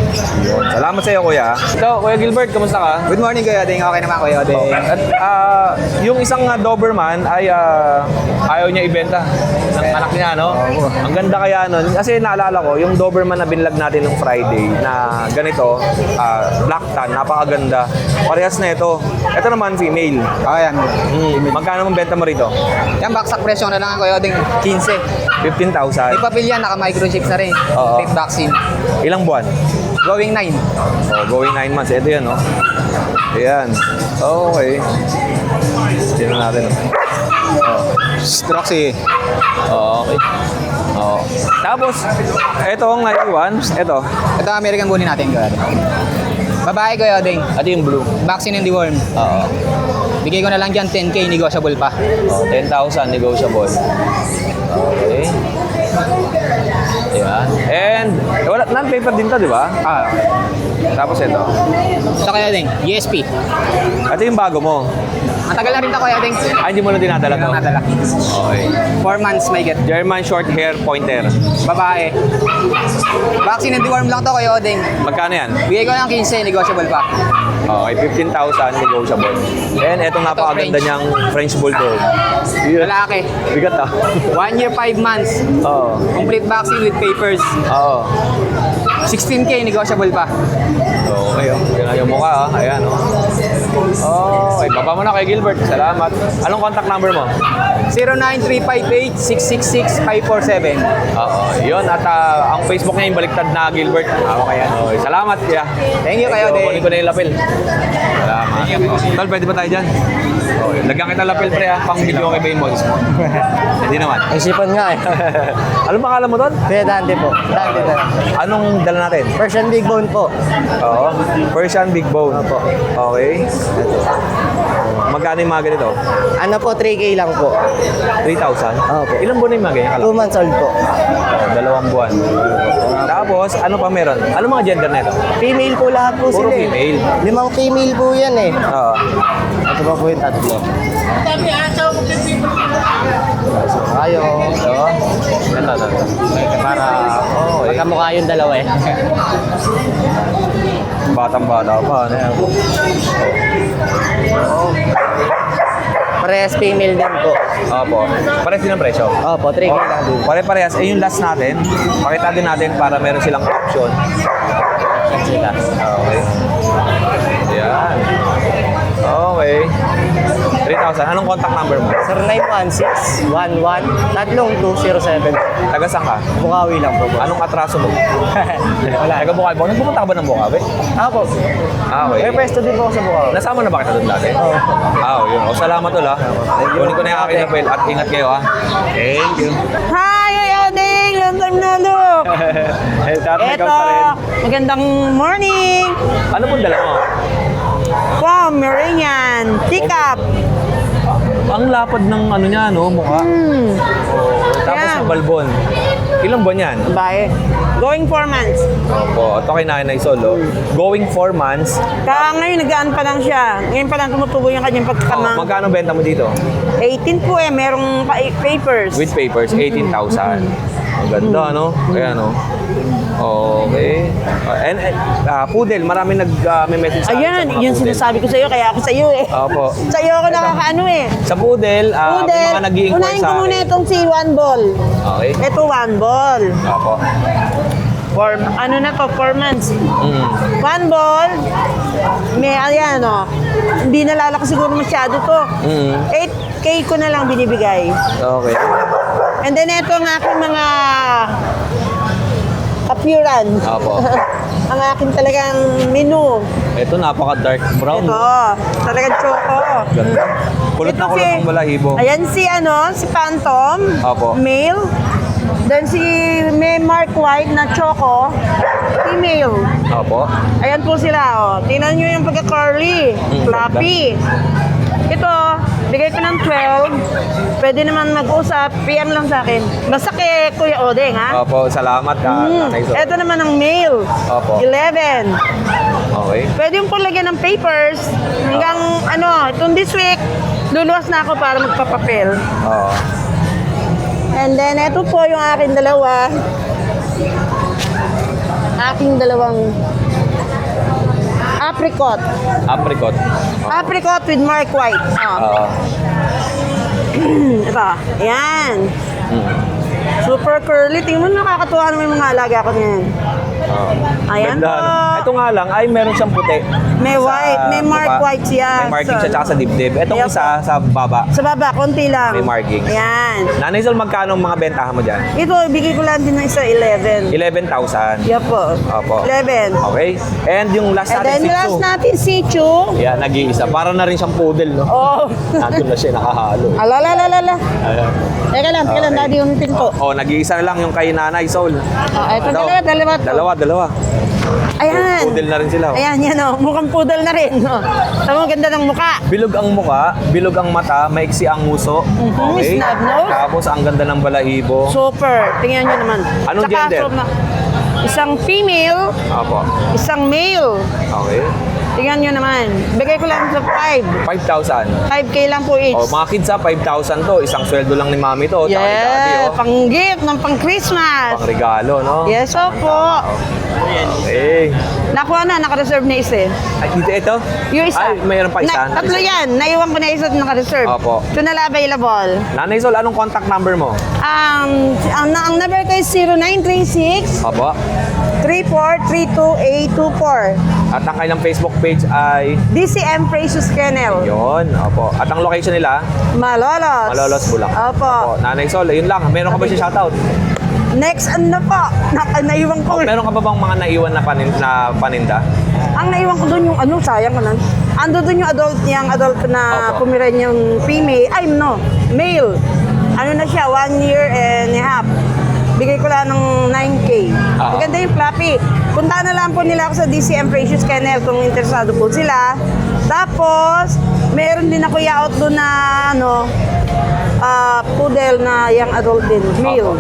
Salamat sa iyo, Kuya. So, Kuya Gilbert, kamusta ka? Good morning, Kuya Ding. Okay naman, Kuya Ding. At yung isang Doberman ay ayaw niya ibenta ng anak niya, no? Ang ganda kaya nun. Kasi naalala ko, yung Doberman na binlog natin nung Friday na ganito, black tan, napakaganda. Parehas na ito. Ito naman, female. Ayan. Magkano mong benta mo rito? Yan, baksak presyo na lang, Kuya Ding. 15. 15,000. May papilyan, naka-microchip na rin. Oo. Complete vaccine. Ilang buwan? Going 9. Oh, going 9 months. Ito yan, no? Ayan. Okay. Tignan natin. Stroxy. Okay. Oh. Tapos, ito ang naiwan. Ito. Ito ang American Bully natin, Kuya Ding. Babae, Kuya Ding. Ito yung blue. Vaccine and deworm. Oo. Bigay ko na lang dyan 10K, negotiable pa. 10,000 negotiable. Okay. Ayan. And, wala, non-paper din to, di ba? Tapos ito. Sa Kuya Ding, ESP. Ito yung bago mo. Matagal na rin ako, Ding. Hindi mo na dinadala to? Nadala. Okay. 4 months may get. German short hair pointer. Babae. Vaccine and deworm lang to, Kuya Ding. Magkano yan? Bigay ko ng 15, negotiable pa. Okay, 15,000 negotiable. And etong napakaganda French. niyang French Bulldog. Lalaki. Bigat ah. 1 year, 5 months. Oo. Complete vaccine with papers. Oo. 16K, negotiable pa. Okay, oh. Ganun yung mukha, ah. Ayan, oh. Okay, baba mo na kay Gilbert. Salamat. Anong contact number mo? 09358-666-547. Oo, yun. At ang Facebook niya yung baliktad na Gilbert. Okay, yan. Okay, salamat, kuya. Thank you, Kuya Ding. Kunin ko na yung lapel. Salamat. Tol, pwede ba tayo dyan? Okay. Lagyan kita lapel, pre, ha? Pang video kay Bain Mods. Hindi naman. Isipan nga eh. Anong pangalan mo, Tol? Kaya Dante po. Dante. Anong dala natin? Persian Big Bone po. Oo. Persian Big Bone. Opo. Okay. Magkano yung mga ganito? Ano po, 3K lang po. 3,000? Opo. Ilang buwan na yung mga ganyan? 2 months old po. 2 buwan. Tapos, ano pa meron? Ano mga gender na ito? Female po lahat po Puro sila eh. female. 5 female po yan eh. Oo. Ito pa po yung tatlo. Ayo. Ito. Ito. Para, okay. Magkamukha yung dalawa eh. Batang-bata pa. Ano? Parehas female din po. Opo. Parehas din ang presyo. Opo, 3K lang din. Pare-parehas. Eh, yung last natin, pakita din natin para meron silang option. Sila. Okay. Yan. Okay. 3,000. Anong contact number mo? 0916-11-3207. Taga saan ka? Bukawi lang po. Anong atraso mo? Wala. Taga Bukawi ba? Nagpupunta ka ba ng Bukawi? Ako. Okay. May pwesto din po ako sa Bukawi. Nasama na ba kita doon dati? Oo. Yun. O, salamat tol ha. Kunin ko na yung aking lapel at ingat kayo ha. Thank you. Hi, Oding! Long time no look! Eto, magandang morning! Ano pong dala mo? Wow, Meringan! Tikap! Ang lapad ng ano niya, no? Mukha. Tapos Yan. sa balbon. Ilang buwan yan? Bye. Going 4 months. Opo. Ito kay Nanay Solo. Going 4 months. Kaya ngayon, nagaan pa lang siya. Ngayon pa lang tumutubo yung kanyang pagkamang. Magkano benta mo dito? 18 po eh, merong papers. With papers, 18,000. Ang ganda, no? Kaya, no? Okay. Poodle, marami nag-message sa akin Ayan, sa mga yun poodle. sinasabi ko sa'yo, kaya ako sa'yo eh. Opo. Sa'yo ako nakakaano eh. Sa poodle, may Poodle, mga nag-i-inquire unahin sa ko muna akin. itong si One Ball. Okay. Ito One Ball. Opo. Ano na to, 4 months. Mm. One Ball, may ayan o. Hindi nalalaki siguro masyado to. Mm. 8K ko na lang binibigay. Okay. And then ito ang aking mga appearance. Opo. Ang aking talagang menu. Ito, napaka-dark brown. Ito, talagang choco. Ganda. Kulot na Ito kulot ng balahibo. Ayan si Phantom. Opo. Male. Then si may Mark White na choco. Female. Opo. Ayan po sila, oh. Tingnan nyo yung pagka-curly, fluffy. Ito, bigay ko ng 12. Pwede naman mag-usap, PM lang sa akin. Basta kay Kuya Odeng, ha? Opo, salamat ka, Nanay Solo. Ito naman ang male. Opo. 11. Okay. Pwede yung lagyan ng papers. Hanggang, itong this week, luluwas na ako para magpapapel. Oo. And then, ito po yung aking dalawa. Aking dalawang apricot. Apricot. Apricot with Mark White. Oo. Ito. Ayan. Super curly. Tingnan mo, nakakatuwa naman yung mga alaga ko niyan. Ayan Ganda. po. Ito nga lang, ay meron siyang puti. May Sa white. May Mark mukha. White siya. May marking So, siya tsaka sa dibdib. Itong Yep. isa sa baba. Sa baba, konti lang. May markings. Ayan. Nanay Sol, magkano ang mga bentahan mo dyan? Ito, ibigay ko lang din ng isa 11. 11,000. Yan po. Opo. 11. Okay. And yung last And natin, then, Shih last Tzu. natin, si Chu. Yan, nag-iisa. Para na rin siyang poodle, no? Oh. Nandun na siya, nakahalo. Alalalala. Ayan. Teka lang, Okay. daddy yung pinto. Oh, nag-iisa na lang yung kay Nanay Sol. Ito, Ano? dalawa. Ayan. Poodle na rin sila. Oh. Ayan, yan o. Mukhang poodle na rin. Oh. Tama, ganda ng mukha. Bilog ang muka, bilog ang mata, maiksi ang nguso. Okay. snub nose. Tapos ang ganda ng balahibo. Super. Tingnan nyo naman. Anong gender? Isang female, Opo. isang male. Okay. Tingnan nyo naman. Bigay ko lang sa 5. 5,000. 5K lang po each. Oh, mga kids ha, 5,000 to. Isang sweldo lang ni mami to. Tsaka ni daddy, Yeah, oh. pang gift ng pang Christmas. Pang regalo, no? Yes, opo. Okay. Nakuha na, naka-reserve na isa. Ay, dito ito? Yung isa. Ay, mayroon pa isa. Tatlo yan. Naiwan ko na isa at naka-reserve. Opo. Ito na lang available. Nanay Sol, anong contact number mo? Ang number ko is 0936 Opo. 3432824. At ang kailang Facebook page ay DCM Precious Kennel. yon. Opo. At ang location nila, Malolos. Malolos, Bulacan. Opo. Nanay Sol, ayun lang. Meron ka ba siya shoutout? Next, ano po? Naiwan ko. Meron ka ba bang mga naiwan na paninda? Ang naiwan ko doon yung sayang ko nan. Ando doon yung adult na Opo. Pomeranian female. Ay, no, male. Ano na siya, 1 year and a half. Bigay ko lang ng 9K. Maganda yung floppy. Punta na lang po nila ako sa DCM Precious Kennel kung interesado po sila. Tapos, meron din ako yaot doon na poodle na young adult din, male.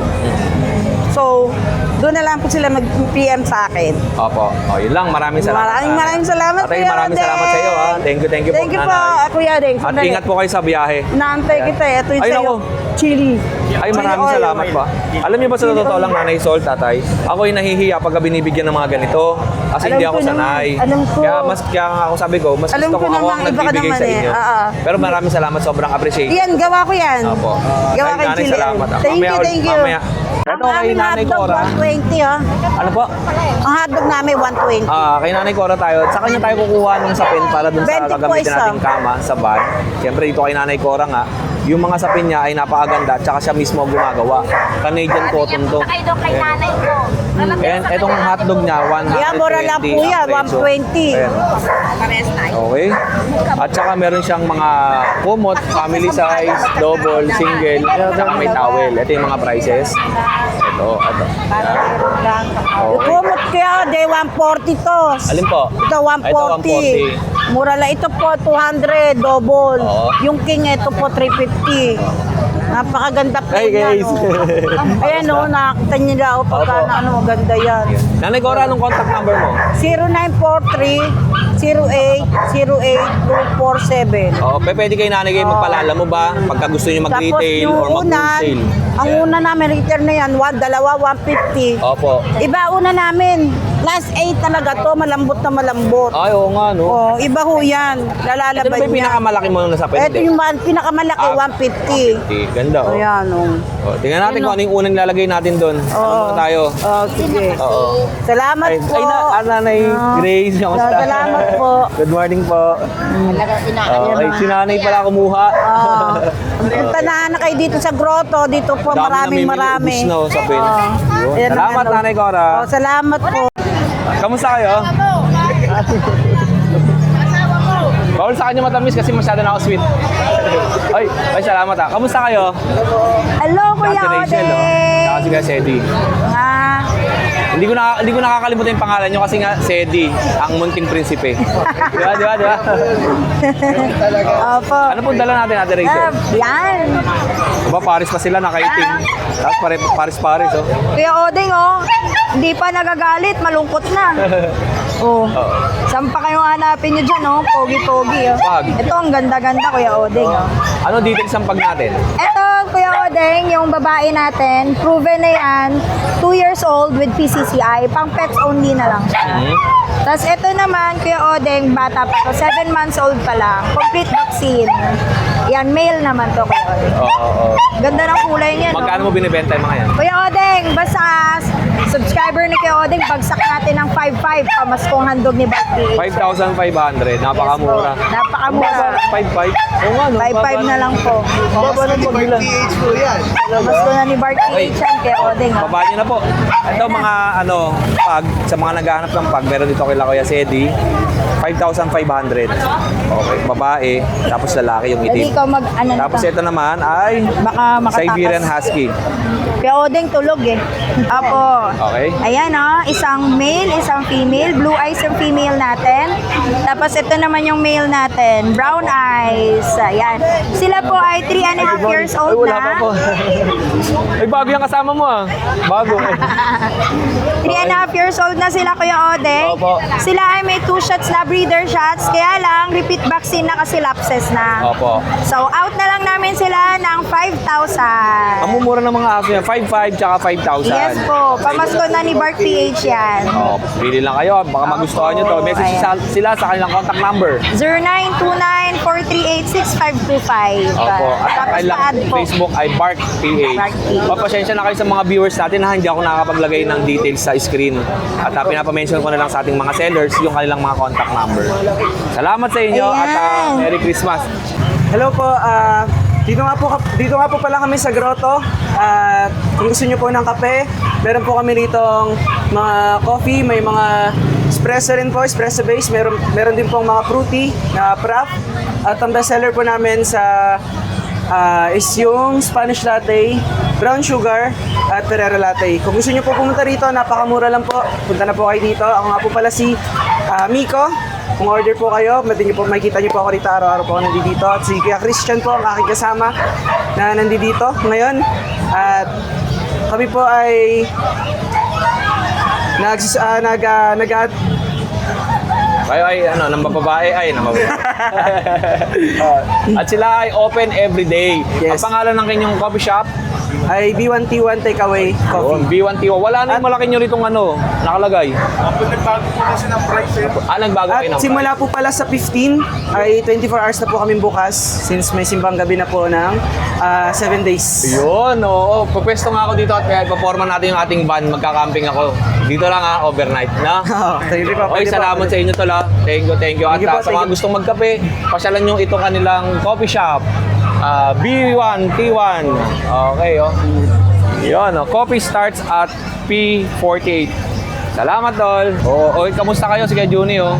So, doon na lang po sila mag-PM sa akin. Opo. O, yun lang. Maraming salamat. Maraming salamat, Ate, Kuya maraming Odeng. salamat sa iyo. Ha? Thank you Thank you po, Nanay. Kuya Odeng. At ingat po kayo sa biyahe. Naantay kita eh. Ito yung Ay, sa'yo. naku. Chili. Ay, Chili maraming oil. salamat pa. Alam niyo ba sa totoo lang, Nanay Sol, tatay, ako yung nahihiya pagka binibigyan ng mga ganito. Kasi Alam hindi ko ako sanay. naman. Alam ko. Kaya nga ako sabi ko, mas Alam gusto ko ko ako naman, ang iba ka nagbibigay naman sa eh. inyo. Oo. Pero maraming salamat, sobrang appreciate. Yan, gawa ko yan. Opo. Gawa Ay, kay Nanay, Chili. salamat. Thank you, thank you. Mamaya. Ito kay Nanay Cora. 120 ha. Ano po? Ang hotdog namin 120. Kay Nanay Cora tayo. Sa kanya tayo kukuha ng sapin para dun sa 20 po gagamitin isa. nating kama sa van. Siyempre dito kay Nanay Cora nga, yung mga sapin niya ay napakaganda at saka siya mismo gumagawa. Canadian cotton to. Kay nanay ko. And itong hotdog niya, 120 Yan, mura lang po yan, ang presyo. 120. Ayan. Okay. At saka meron siyang mga kumot, family size, double, single, at saka may towel. Ito yung mga prices. Ito. Yung kumot kaya, day 140 to. Alin po? Ito Ito, 140. Mura lang. Ito po 200, double. Oo. Yung king, ito po 350. Napakaganda po Hey, niya. guys. No? Ayan o, nakakita niyo daw pagka Opo. na ano, maganda yan. Nanay Cora, anong contact number mo? 0943-08-0247. Pwede kayo nanay kayo magpalala mo ba? Pagka gusto niyo mag-retail yung or mag-wholesale. ang una namin, retail na yan, 150. Opo. Iba una namin, class 8 talaga to, malambot na malambot. Ay, oo nga, no? Oh, iba ho yan, Ito lalalaban ba yung niya. pinakamalaki mo na sa Ito pwede? yung pinakamalaki, 150. Ganda, oh. Ayan, oh. Tingnan natin kung ano yung unang lalagay natin doon. Ano muna tayo? Oh, sige. Oo. Salamat po. Nanay Grace, kamusta? Salamat po. Good morning po. Ay, si nanay pala kumuha. Punta na kayo dito sa grotto, dito po Dami marami. ubus na, oh, sa pen. Yun. Ayan, Salamat, ano. Nanay Cora. Oh, salamat po. Kamusta kayo? Bawal sa kanya matamis kasi masyado na ako sweet. Ay, salamat ha. Kamusta kayo? Hello, Kuya Dati Rachel, oh. Odeng. Saka si Kuya Sedi. Hindi ko nakakalimutan yung pangalan nyo kasi nga Sedi, ang munting prinsipe. Di ba? Opo. Ano pong dala natin, Ate Rachel? Yan. Diba, Paris pa sila, nakaiting. Tapos Paris, oh. Kuya Odeng, oh. Hindi pa nagagalit, malungkot na. Oh. Saan pa kayong hanapin nyo dyan, oh? Pogi-pogi, oh. Pag. Ito, ang ganda-ganda, Kuya Odeng, oh. Ano details ang pag natin? Ito, Kuya Odeng, yung babae natin, proven na yan, 2 years old with PCCI, pang pets only na lang siya. Tapos ito naman, Kuya Odeng, bata pa to, 7 months old pa lang, complete vaccine. Yan, male naman to, Kuya Odeng. Oo. Ganda ng kulay niya, no? Magkano mo binibenta yung mga yan? Kuya Odeng, basta subscriber ni Kuya Odeng, bagsak natin ng 5.5 pamaskong handog ni Barty. 5,500. Napakamura. Napakamura. 5,500? Oo nga, no? 5.5 na lang po. Baba ng pagbilan. Mas ko na ni Barty yan, Kuya Odeng. Baba niyo na po. Ito mga pag, sa mga naghahanap ng pag, meron dito kay Kuya Sedi, 5,500. Okay, babae, tapos lalaki yung Hindi itim. ikaw mag-ano na Tapos to. ito naman ay Baka makatakas. Siberian Husky. Kuya Odeng, tulog eh. Apo. Okay. Ayan isang male, isang female. Blue eyes yung female natin. Tapos ito naman yung male natin. Brown eyes. Ayan. Sila po ay 3.5 years Ay, old wala pa po. na. Ay, bago yung kasama mo ah. Bago. 3.5 years old na sila, Kuya Odeng. Opo. Sila ay may 2 shots na breeder shots, kaya lang repeat vaccine na kasi lapses na. Opo. So, out na lang namin sila ng 5,000. Ang mumura ng mga aso yan, 5,500 tsaka 5,000. Yes po, pamasko na ni Bark PH yan. Oh, pili lang kayo. Baka magustuhan nyo to. Message sila sa kanilang contact number. 0929-438-6525. Opo. At Tapos kanilang pa-add po. Facebook ay Bark PH. Bark PH. Papasensya na kayo sa mga viewers natin na hindi ako nakakapaglagay ng details sa screen. At pinapamention ko na lang sa ating mga sellers yung kanilang mga contact number. Salamat sa inyo at Ayan. Merry Christmas. Hello po, dito nga po pala kami sa Grotto. At kung gusto niyo po ng kape, meron po kami ritong mga coffee, may mga espresso rin po, espresso base. Meron din pong mga fruity na frap. At ang bestseller po namin sa is yung Spanish latte, brown sugar, at Ferrero latte. Kung gusto niyo po pumunta rito, napakamura lang po. Punta na po kayo dito. Ako nga po pala si Miko. Kung order po kayo, makikita niyo po ako rito araw-araw po ako nandito. At si Kuya Christian po, ang aking kasama na nandito ngayon. At kami po ay Kayo ay nang babae At sila ay open every day. Yes. Ang pangalan ng kanyang coffee shop ay B1T1 Takeaway Coffee. B1TO. Wala na yung malaki nyo ritong nakalagay. Nagbago po kasi ng price eh. Nagbago kayo At ng simula po pala sa 15 ay 24 hours na po kami bukas since may simbang gabi na po ng 7 days. Yun, oo. Pupwesto nga ako dito at ipaporma natin yung ating van. Magkakamping ako. Dito lang overnight na. Thank you po. Okay, Pwede po, salamat pwede. sa inyo tol ha. Thank you. At Thank you po, sa thank mga you. gustong magkape, pasyalan nyo ito kanilang coffee shop. B1T1. Okay, oh. Yun, coffee starts at P48. Salamat, tol. Kamusta kayo? Sige, Juni, oh.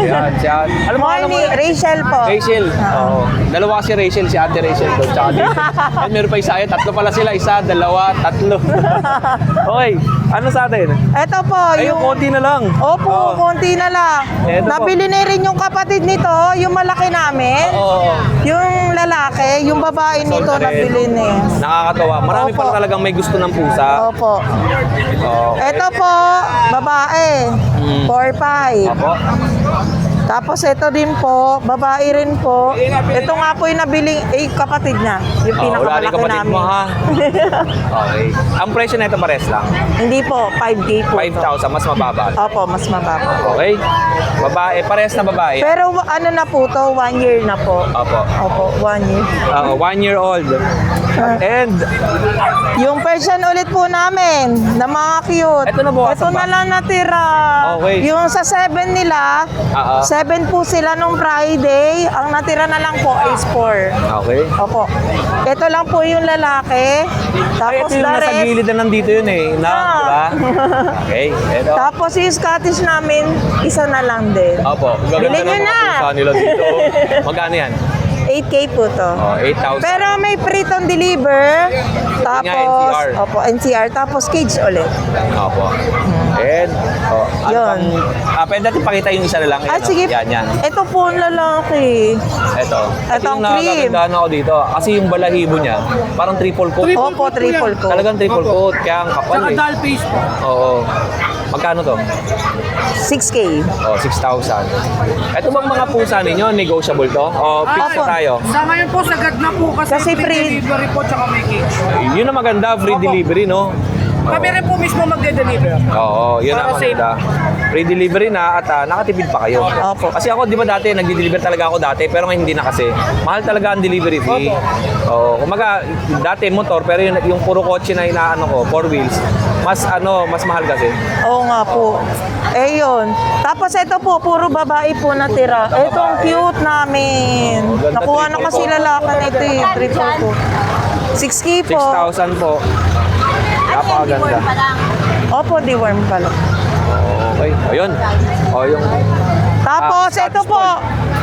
Yan, siya. Alam mo, Rachel po. Rachel. Oo. Dalawa si Rachel, si Ate Rachel doon. Tsaka dito. At meron pa isa. Tatlo pala sila. Isa, dalawa, tatlo. Okay. Ano sa atin? Ito po, Ayun, konti na lang. Opo, konti na lang. Eto po. Nabili na rin yung kapatid nito, yung malaki namin. Oo. Yung lalaki, yung babae nito Sold na rin. nabili na eh. Nakakatawa. Marami Opo. pala talagang may gusto ng pusa. Opo. Okay. Ito po, babae. 4-5. Opo. Tapos ito din po, babae rin po. Ito nga po yung nabiling, kapatid niya. Yung Wala rin pinakamalaki kapatid namin. mo, ha? Okay. Ang presyo na ito pares lang. Hindi po, 5K po. 5,000. Mas mababa. Opo, mas mababa. Okay. Babae. Pares na babae. Pero ano na po to, 1 year na po. Opo. Opo, 1 year. 1 year old. And Yung Persian ulit po namin, na mga cute. Ito na bukas Ito ba? na lang natira. Okay. Yung sa 7 nila, 7 po sila nung Friday. Ang natira na lang po is 4. okay. Opo. Ito lang po yung lalaki. Ay, Tapos ito yung the nasa rest. gilid na nandito yun eh. Diba? Okay. Ito. Tapos yung Scottish namin, isa na lang din. Opo. Gaganda Bilhin nyo ng mga na. pusa nila dito. Magkano yan? 8K po to. 8,000. Pero may free on deliver. Tapos, NCR. opo, NCR. Tapos cage ulit. Opo. And, Yun. pwede natin pakita yung isa na lang. Ah, Ayan, sige. Yan, yan. Ito po ang lalaki. Ito. Ito ang cream. Nakagandaan ako dito. Kasi yung balahibo niya, parang triple coat. Opo, triple coat. Talagang triple coat. Kaya ang kapal eh. Doll face po. Oo. Magkano to? 6K. 6,000. Ito bang mga pusa ninyo, negotiable to? O fixed na tayo? Sa ngayon po, sagad na po Kasi free. delivery po tsaka may cage. Yun ang maganda, free delivery, no? Kami rin po mismo magde-deliver. Oo, yun ang Para safe. maganda. Free delivery na at nakatipid pa kayo. Opo. Kasi ako, di ba dati, nagdi-deliver talaga ako dati, pero ngayon hindi na kasi. Mahal talaga ang delivery fee. Oo, kumaga, dati motor, pero yung puro kotse na inaano ko, 4 wheels, mas mahal kasi. Oo nga po. Eh yun. Tapos ito po, puro babae po natira. Ito ang cute namin. Ganda, Nakuha na triple kasi coat. lalaki nito eh. Triple po. 6K po. 6,000 po. Napakaganda. Opo, deworm pala. Okay, ayun. O, yung Tapos ito po,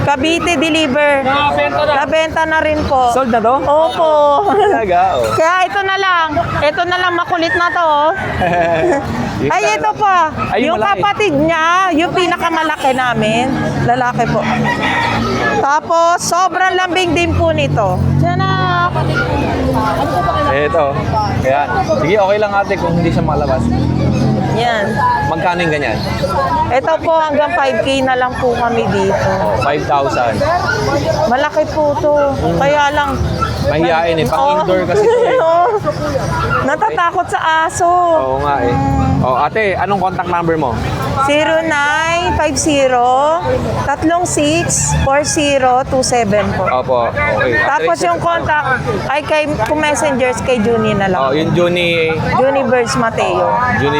Cavite deliver. Nabenta na rin po. sold na to? Opo. Talaga, oh. Kaya ito na lang. Ito na lang makulit na to. Ay, ito pa. Ay, Yung malaki. kapatid niya, yung pinakamalaki namin, lalaki po. Tapos, sobrang lambing din po nito. Diyan na. Ito. Ayan. Sige, okay lang ate kung hindi siya malabas. Yan. Magkano yung ganyan? Ito po, hanggang 5K na lang po kami dito. 5,000. Malaki po to. Kaya lang, Mahihain eh. Pang-indoor kasi ito eh. Oo. Natatakot sa aso. Oo nga eh. Oh, ate, anong contact number mo? 0950-36-4027 po. Opo. Okay. Tapos yung contact ay kung messengers kay Junie na lang. Oh, yung Junie Birds Mateo.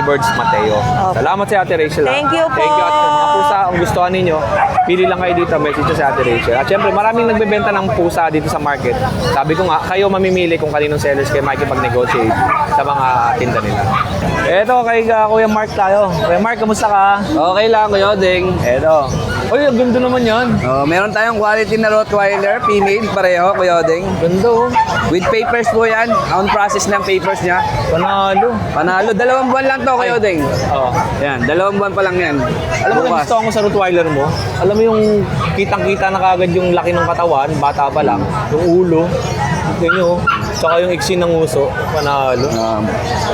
Birds Mateo. Opo. Salamat sa Ate Rachel. Thank you po. Thank you. At sa mga pusa, kung gustuhan ninyo, pili lang kayo dito, message sa Ate Rachel. At syempre, maraming nagbebenta ng pusa dito sa market. Sabi ko nga, kayo mamimili kung kaninong sellers kayo makikipag-negotiate sa mga tinda nila. Eto, kay Kuya Mark tayo. Kuya Mark, kamusta ka? Okay lang, Kuya Odeng. Eto. Uy, ang ganda naman yan. Meron tayong quality na Rottweiler, female, pareho, Kuya Odeng. Ganda oh. With papers po yan. On process ng papers niya. Panalo. Panalo. 2 buwan lang to, Kuya Odeng. Oo. Yan, 2 buwan pa lang yan. Alam mo, Bukas. gusto ko sa Rottweiler mo. Alam mo yung kitang-kita na kagad yung laki ng katawan, bata pa lang, yung ulo, tignan nyo, tsaka yung iksi ng uso, panalo.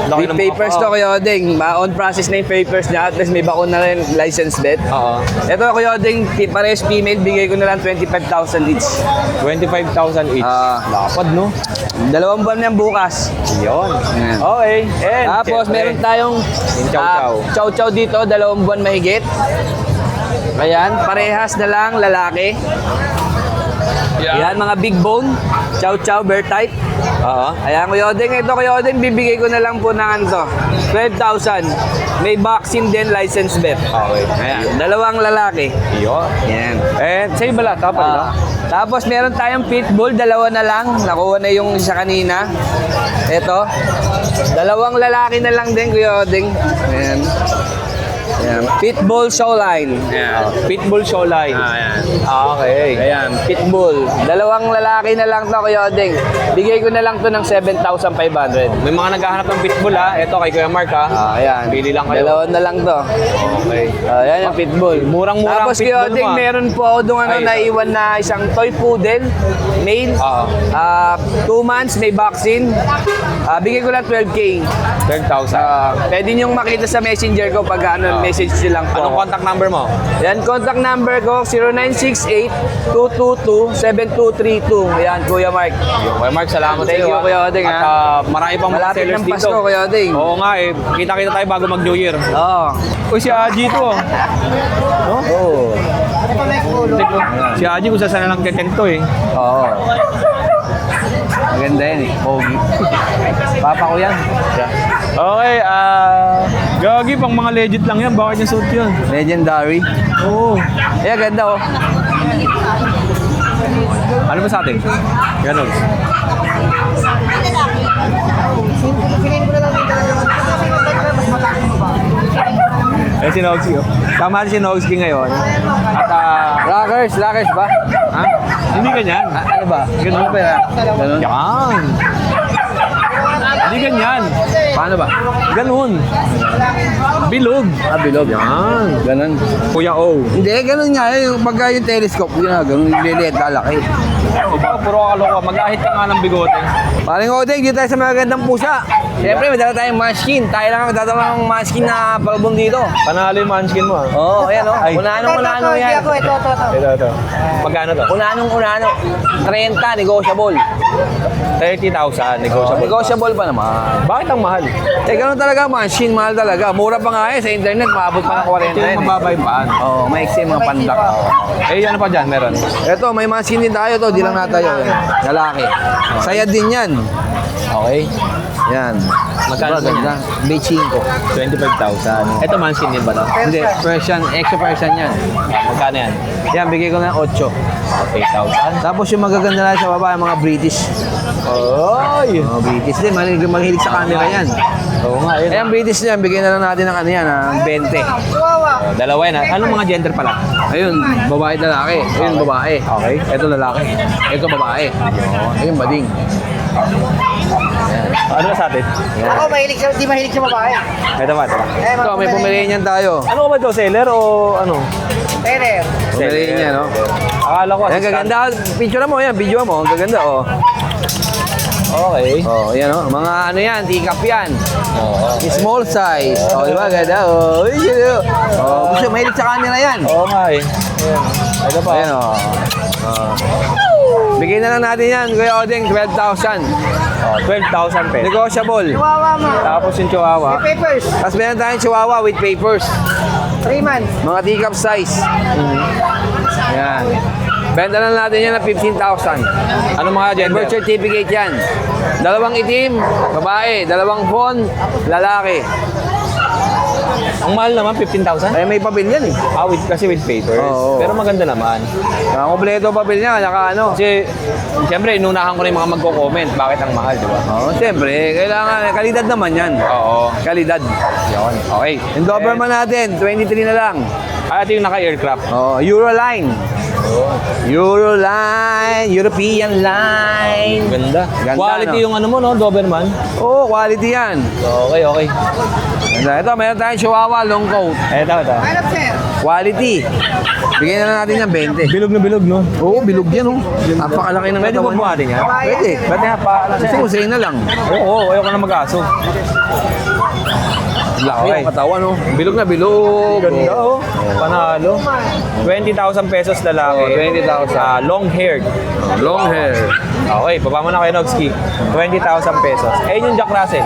Laki With ng papers to, Kuya Odeng. On process na yung papers niya. At least may bakon na rin, license vet. Oo. Ito, Kuya Odeng, parehas female. Bigay ko na lang 25,000 each. 25,000 each. Lapad, no? 2 buwan yan bukas. Yun. Ayan. Okay. And, Tapos syempre, meron tayong yung chow-chow. chow-chow dito, 2 buwan mahigit. Ayan, parehas na lang, lalaki. Ayan, mga big bone. Chow-chow, bear type. Oo. Ayan, Kuya Odeng. Ito, Kuya Odeng, bibigay ko na lang po ng ano to, 12,000. May vaccine din, license vet. Okay. Ayan, 2 lalaki. Yun. Ayan. And, sa'yo bala, tapos, diba? Tapos meron tayong pitbull, 2 na lang. Nakuha na yung isa kanina. Ito. 2 lalaki na lang din, Kuya Odeng. Ayan. Ayan. Pitbull showline. Ayan. Pitbull Showline. Ayan. Okay. Ayan, pitbull. 2 lalaki na lang to, Kuya Odeng. Bigay ko na lang to ng 7,500. May mga naghahanap ng pitbull ha. Ito kay Kuya Mark ha. Ayan. Pili lang kayo. 2 na lang to. Okay. Ayan yung pitbull. Murang-murang Tapos, Kuya pitbull Odeng, mo, ah. meron po ako doon Ay, naiwan na isang toy poodle, male. 2 months, may vaccine. Bigay ko lang 12K. 12,000. Pwede niyong makita sa messenger ko pag message silang po. Anong contact number mo? Yan, contact number ko, 0968-222-7232. Yan, Kuya Mark. Kuya Mark, salamat Thank sa iyo. you, Kuya Odeng, At marami pang mga Malapit sellers ng dito. Pasko, Kuya Odeng. Oo nga eh. Kita-kita tayo bago mag-New Year. Oo. Uy, si Aji to. No? Oo. Si Aji kung saan na lang teteng to eh. Oo. Maganda yan eh. Pogi. Papa ko yan. Okay, gagi pang mga legit lang yan. Bakit yung suit yun? Legendary. Oo. Eh, ganda oh. Ano ba sa atin? Ganon. Eh, si Nogsky. Oh. Tama si Nogsky ngayon. At, Rockers ba? ha? Hindi ganyan. Ano ba? Ganun ba yan? Ganun? Yan. Hindi ganyan. Paano ba? Ganun. Bilog. Bilog. Yan. Ganun. Kuya O. Hindi, ganun nga. Yung pagka yung telescope, yun na, ganun, liliit, lalaki. Ikaw, puro kaloka. Mag-ahit ka nga ng bigote. Paring Odeng, dito tayo sa mga gandang pusa. Siyempre, may dala tayong munchkin. Tayo lang ang magdadala ng munchkin na palabong dito. Panalo yung munchkin mo. Oo, ayan o. Ay. Unanong yan. Ito. Magkano to? Unanong. 30, negotiable. 30,000. Negotiable. Negotiable pa naman. Bakit ang mahal? Eh, ganun talaga, munchkin, mahal talaga. Mura pa nga eh, sa internet, maabot pa ng 40 Ito yan. yung mababa yung paan. Oo, maiksi yung mga pandak. Eh, ano pa dyan? Meron. Ito, may munchkin din tayo to, di lang natayo. Lalaki. Sayad din yan. Okay. Yan. Magkano Ganda. Beijing ko. 25,000. Ito mansion din ba to? Hindi, Persian, extra Persian yan. Magkano yan? Yan, bigay ko na 8. 8,000. Tapos yung magaganda na sa baba, yung mga British. Oy! Mga British din, mahilig sa camera yan. Oo nga, yun. Ayan, British yan, bigyan na lang natin ng ano yan, ng 20. Dalawa yan. Anong mga gender pala? Ayun, babae at lalaki. Ayun, babae. Okay. Ito lalaki. Ito babae. Ayun, bading. Ano na sa atin? Ako, di mahilig sa babae. Ito ba? Ito, may pumiliin yan tayo. Ano ba ito? Seller o ano? Pere. Pumiliin yan, no? Akala ko. Yan, gaganda. Picture mo yan, video mo. Ang gaganda, oh. Okay. Oh, yan, oh. Mga ano yan, teacup yan. Small size. Oh, di ba? Ganda, oh. Uy, yun, oh. Oh, gusto, mahilig sa camera yan. Oo nga eh. Ito pa. Ayan, oh. Oh. Bigyan na lang natin yan, Kuya Odeng, 12,000. 12,000 pesos. Negotiable. Chihuahua mo. Tapos yung chihuahua. Papers. Tapos meron tayong chihuahua with papers. 3 months. Mga teacup size. Yan. Benta na natin yan ng 15,000. Ano mga gender? Birth certificate yan. 2 itim, babae. 2 phone, lalaki. Ang mahal naman, 15,000? Ay, may papel yan eh. Kasi with papers. Oo. Pero maganda naman. Kompleto papel niya, naka ano. Kasi, siyempre, inunahan ko na yung mga magko-comment. Bakit ang mahal, di ba? Oo, siyempre, kailangan, kalidad naman yan. Oo. Kalidad. Yun. Okay. Yung Doberman natin, 23 na lang. Ito yung naka-aircraft. Oh, Euroline. Euroline, European line. Ganda. Ganda, Quality no? yung ano mo, no? Doberman. Oo, quality yan. Okay, okay. Ganda. Ito, meron tayong Chihuahua long coat. Ito. Quality. Bigyan na lang natin yan 20. Bilog na bilog, no? Oo, bilog yan, oh. Napakalaki ng Pwede katawan. mo buhatin yan? Pwede. Ba't nga pa? Kasi usain na lang. Oo, ayoko na mag-aso. Laki Okay. yung katawan, oh. Bilog na bilog. Ganda, oh. Panalo. 20,000 pesos lalaki. Oh, 20,000. Long haired. Long hair. Okay, baba mo na kay Nogski. 20,000 pesos. Ayun yung Jack Russell.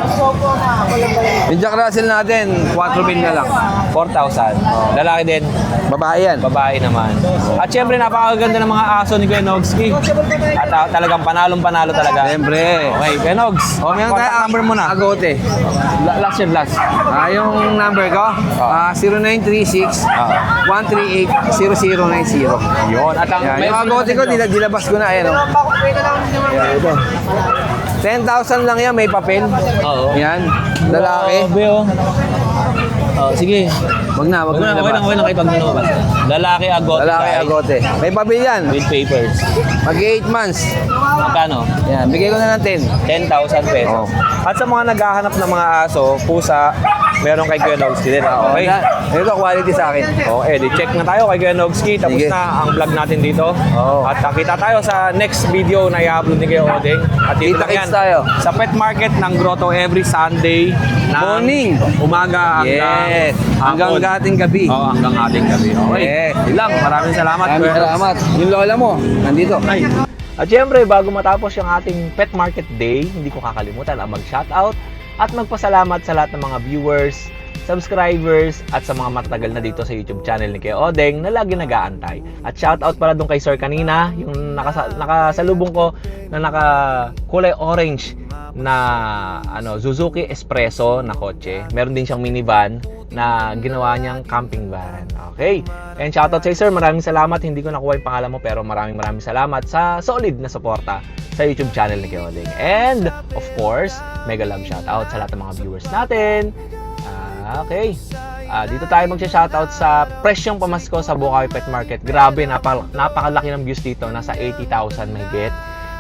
Yung Jack Russell natin, 4 bin na lang. 4,000. Lalaki din. Babae yan. Babae naman. At syempre, napakaganda ng mga aso ni Kuya Nogski. At talagang panalong-panalo talaga. Siyempre. Okay, Kuya Nogs. Oh, meron tayo number mo na. Agote. Last yun, last. Yung number ko, 0936 138 0090. Yun. At ang Yung agote ko, dilabas ko na. Ayan, oh. Ito. 10,000 lang yan, may papel. Oo. Yan, lalaki. Grabe, oh. Oh, sige. Wag na, wag na. Okay lang kayo pag nilabas. Lalaki agote. Lalaki size. agote. May papel yan. With papers. Mag 8 months. Magkano? Yan, bigay ko na ng 10. 10,000 pesos. At sa mga naghahanap ng mga aso, pusa, meron kay Kuya Nogski din. Okay. Ito, quality sa akin. Okay, di-check na tayo kay Kuya Nogski. Tapos Sige. na ang vlog natin dito. Oo. At kita tayo sa next video na i-upload ni Kuya Odeng. At dito lang Kita-kits yan. tayo. Sa pet market ng Grotto every Sunday. ng Morning. Umaga hanggang Yes. Hanggang hapon. ating gabi. Oo, hanggang ating gabi. Okay. Yes. Yun lang. Maraming salamat. Maraming Kuya. salamat. Yung lola mo, nandito. At syempre, bago matapos yung ating Pet Market Day, hindi ko kakalimutan ang mag-shoutout at magpasalamat sa lahat ng mga viewers, subscribers, at sa mga matagal na dito sa YouTube channel ni Kuya Odeng na lagi nag-aantay. At shoutout pala doon kay Sir kanina, yung nakasalubong ko na naka-kulay orange na Suzuki Espresso na kotse. Meron din siyang minivan na ginawa niyang camping van. Okay. And shoutout sa sir, maraming salamat. Hindi ko nakuha yung pangalan mo pero maraming salamat sa solid na suporta sa YouTube channel ni Kuya Odeng. And of course, mega love shoutout sa lahat ng mga viewers natin. Okay. Dito tayo magsha-shoutout sa presyong pamasko sa Bukawi Pet Market. Grabe, napakalaki ng views dito. Nasa 80,000 mahigit.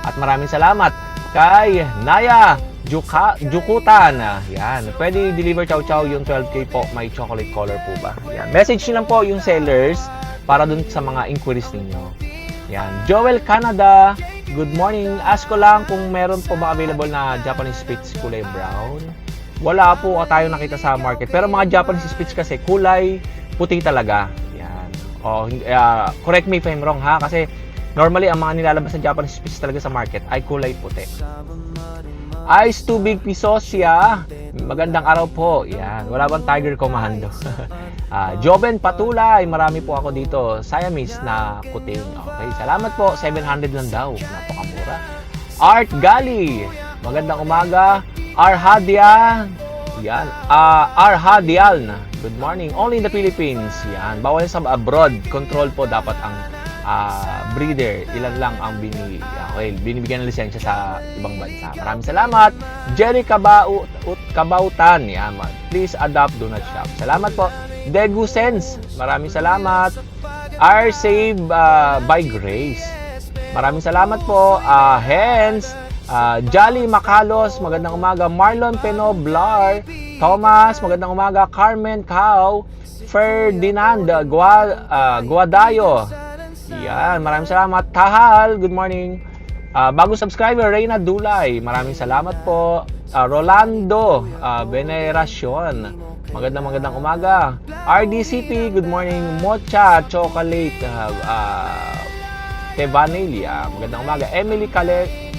At maraming salamat kay Naya Jukutan. Yan. Pwede deliver chow chow yung 12K po. May chocolate color po ba? Yan. Message nyo lang po yung sellers para dun sa mga inquiries ninyo. Yan. Joel Canada. Good morning. Ask ko lang kung meron po ba available na Japanese Spitz kulay brown. Wala po tayo nakita sa market. Pero mga Japanese Spitz kasi kulay puti talaga. Yan. Correct me if I'm wrong ha. Kasi normally ang mga nilalabas na Japanese Spitz talaga sa market ay kulay puti. Ice Tubig Pisosia. Magandang araw po. Yan. Wala bang Tiger Commando? Joben Patulay. Marami po ako dito. Siamese na kuting. Okay. Salamat po. 700 lang daw. Napakamura. Art Gali. Magandang umaga. Arhadia. Yan. Arhadial na. Good morning. Only in the Philippines. Yan. Bawal sa abroad. Control po dapat ang breeder. Ilan lang ang binibigyan ng lisensya sa ibang bansa. Maraming salamat. Jerry Kabautan. Yan. Please adopt, do not shop. Salamat po. Degu Sense. Maraming salamat. Save by Grace. Maraming salamat po. Hens Jolly Macalos, magandang umaga. Marlon Penoblar, Thomas, magandang umaga. Carmen Cao, Ferdinand Guadayo. Yan, maraming salamat. Tahal, good morning. Bagong subscriber, Reyna Dulay, maraming salamat po. Rolando Veneracion, magandang umaga. RDCP, good morning. Mocha Chocolate Vanilla, magandang umaga. Emily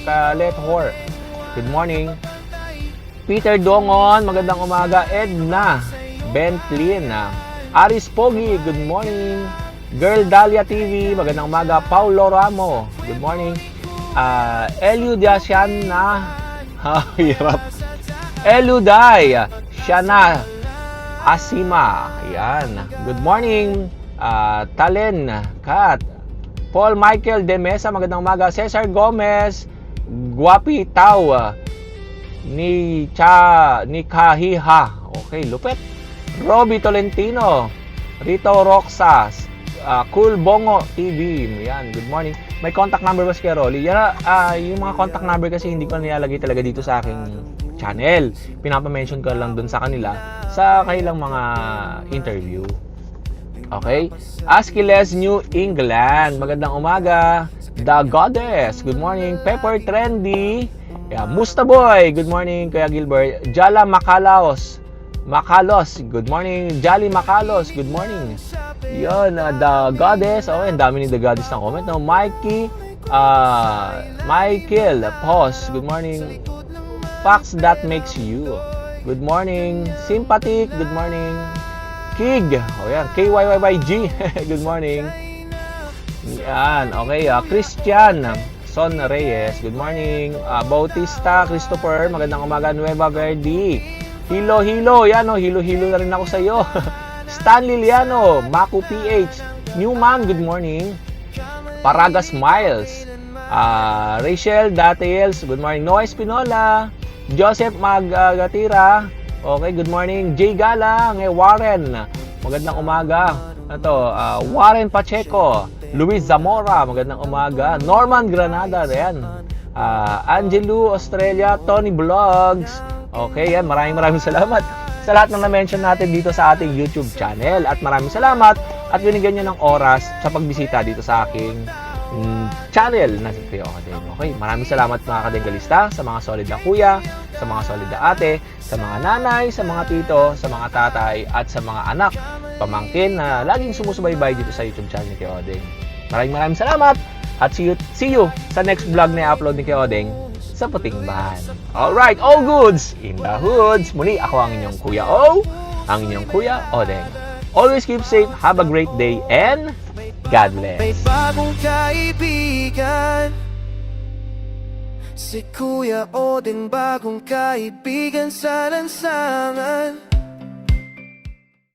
Calethor, good morning. Peter Dongon, magandang umaga. Edna Bentlin, Aris Pogi, good morning. Girl Dalia TV, magandang umaga. Paulo Ramo, good morning. Elio Diasiana, hirap. Eluday Shana Asima, yan. Good morning. Talen Kat, Paul Michael De Mesa, magandang umaga. Cesar Gomez, Guapi Tau, ni Kahiha, okay, lupet. Robbie Tolentino, Rito Roxas, Cool Bongo TV, yan, good morning. May contact number ba si Rolly? Yan, yung mga contact number kasi hindi ko nilalagay talaga dito sa aking channel. Pinapamention ko lang dun sa kanila sa kanilang mga interview. Okay? Askiles New England, magandang umaga. The Goddess, good morning. Pepper Trendy, yeah, Musta Boy, good morning. Kuya Gilbert. Jala Macalos, good morning. Jolly Macalos, good morning. Yun, The Goddess. Oh, ang dami ni The Goddess ng comment. No? Mikey, Michael Pos, good morning. Facts that makes you, good morning. Sympathetic, good morning. Kig, oh yan, KYYYG, good morning. Yan, okay. Christian Son Reyes, good morning. Bautista Christopher, magandang umaga. Nueva Verde, Hilo, yan o, hilo na rin ako sa iyo. Stanley Liano, Maku PH, Newman, good morning. Paraga Smiles, Rachel Datails, good morning. Noah Espinola, Joseph Magatira, okay, good morning. Jay Galang, Warren, magandang umaga. Ito, Warren Pacheco, Luis Zamora, magandang umaga. Norman Granada, yan. Angelo Australia, Tony Vlogs, okay, yan, maraming salamat sa lahat ng na-mention natin dito sa ating YouTube channel. At maraming salamat at binigyan nyo ng oras sa pagbisita dito sa aking channel na si Kuya Odeng. Okay, maraming salamat mga kadenggalista, sa mga solid na kuya, sa mga solid na ate, sa mga nanay, sa mga tito, sa mga tatay, at sa mga anak, pamangkin na laging sumusubaybay dito sa YouTube channel ni Kuya Odeng. Maraming salamat at see you sa next vlog na i-upload ni Kuya Odeng sa Puting Bahan. Alright, all goods in the hoods. Muli, ako ang inyong Kuya O, ang inyong Kuya Odeng. Always keep safe, have a great day, and God bless. May bagong kaibigan, si Kuya Odeng, bagong kaibigan sa lansangan.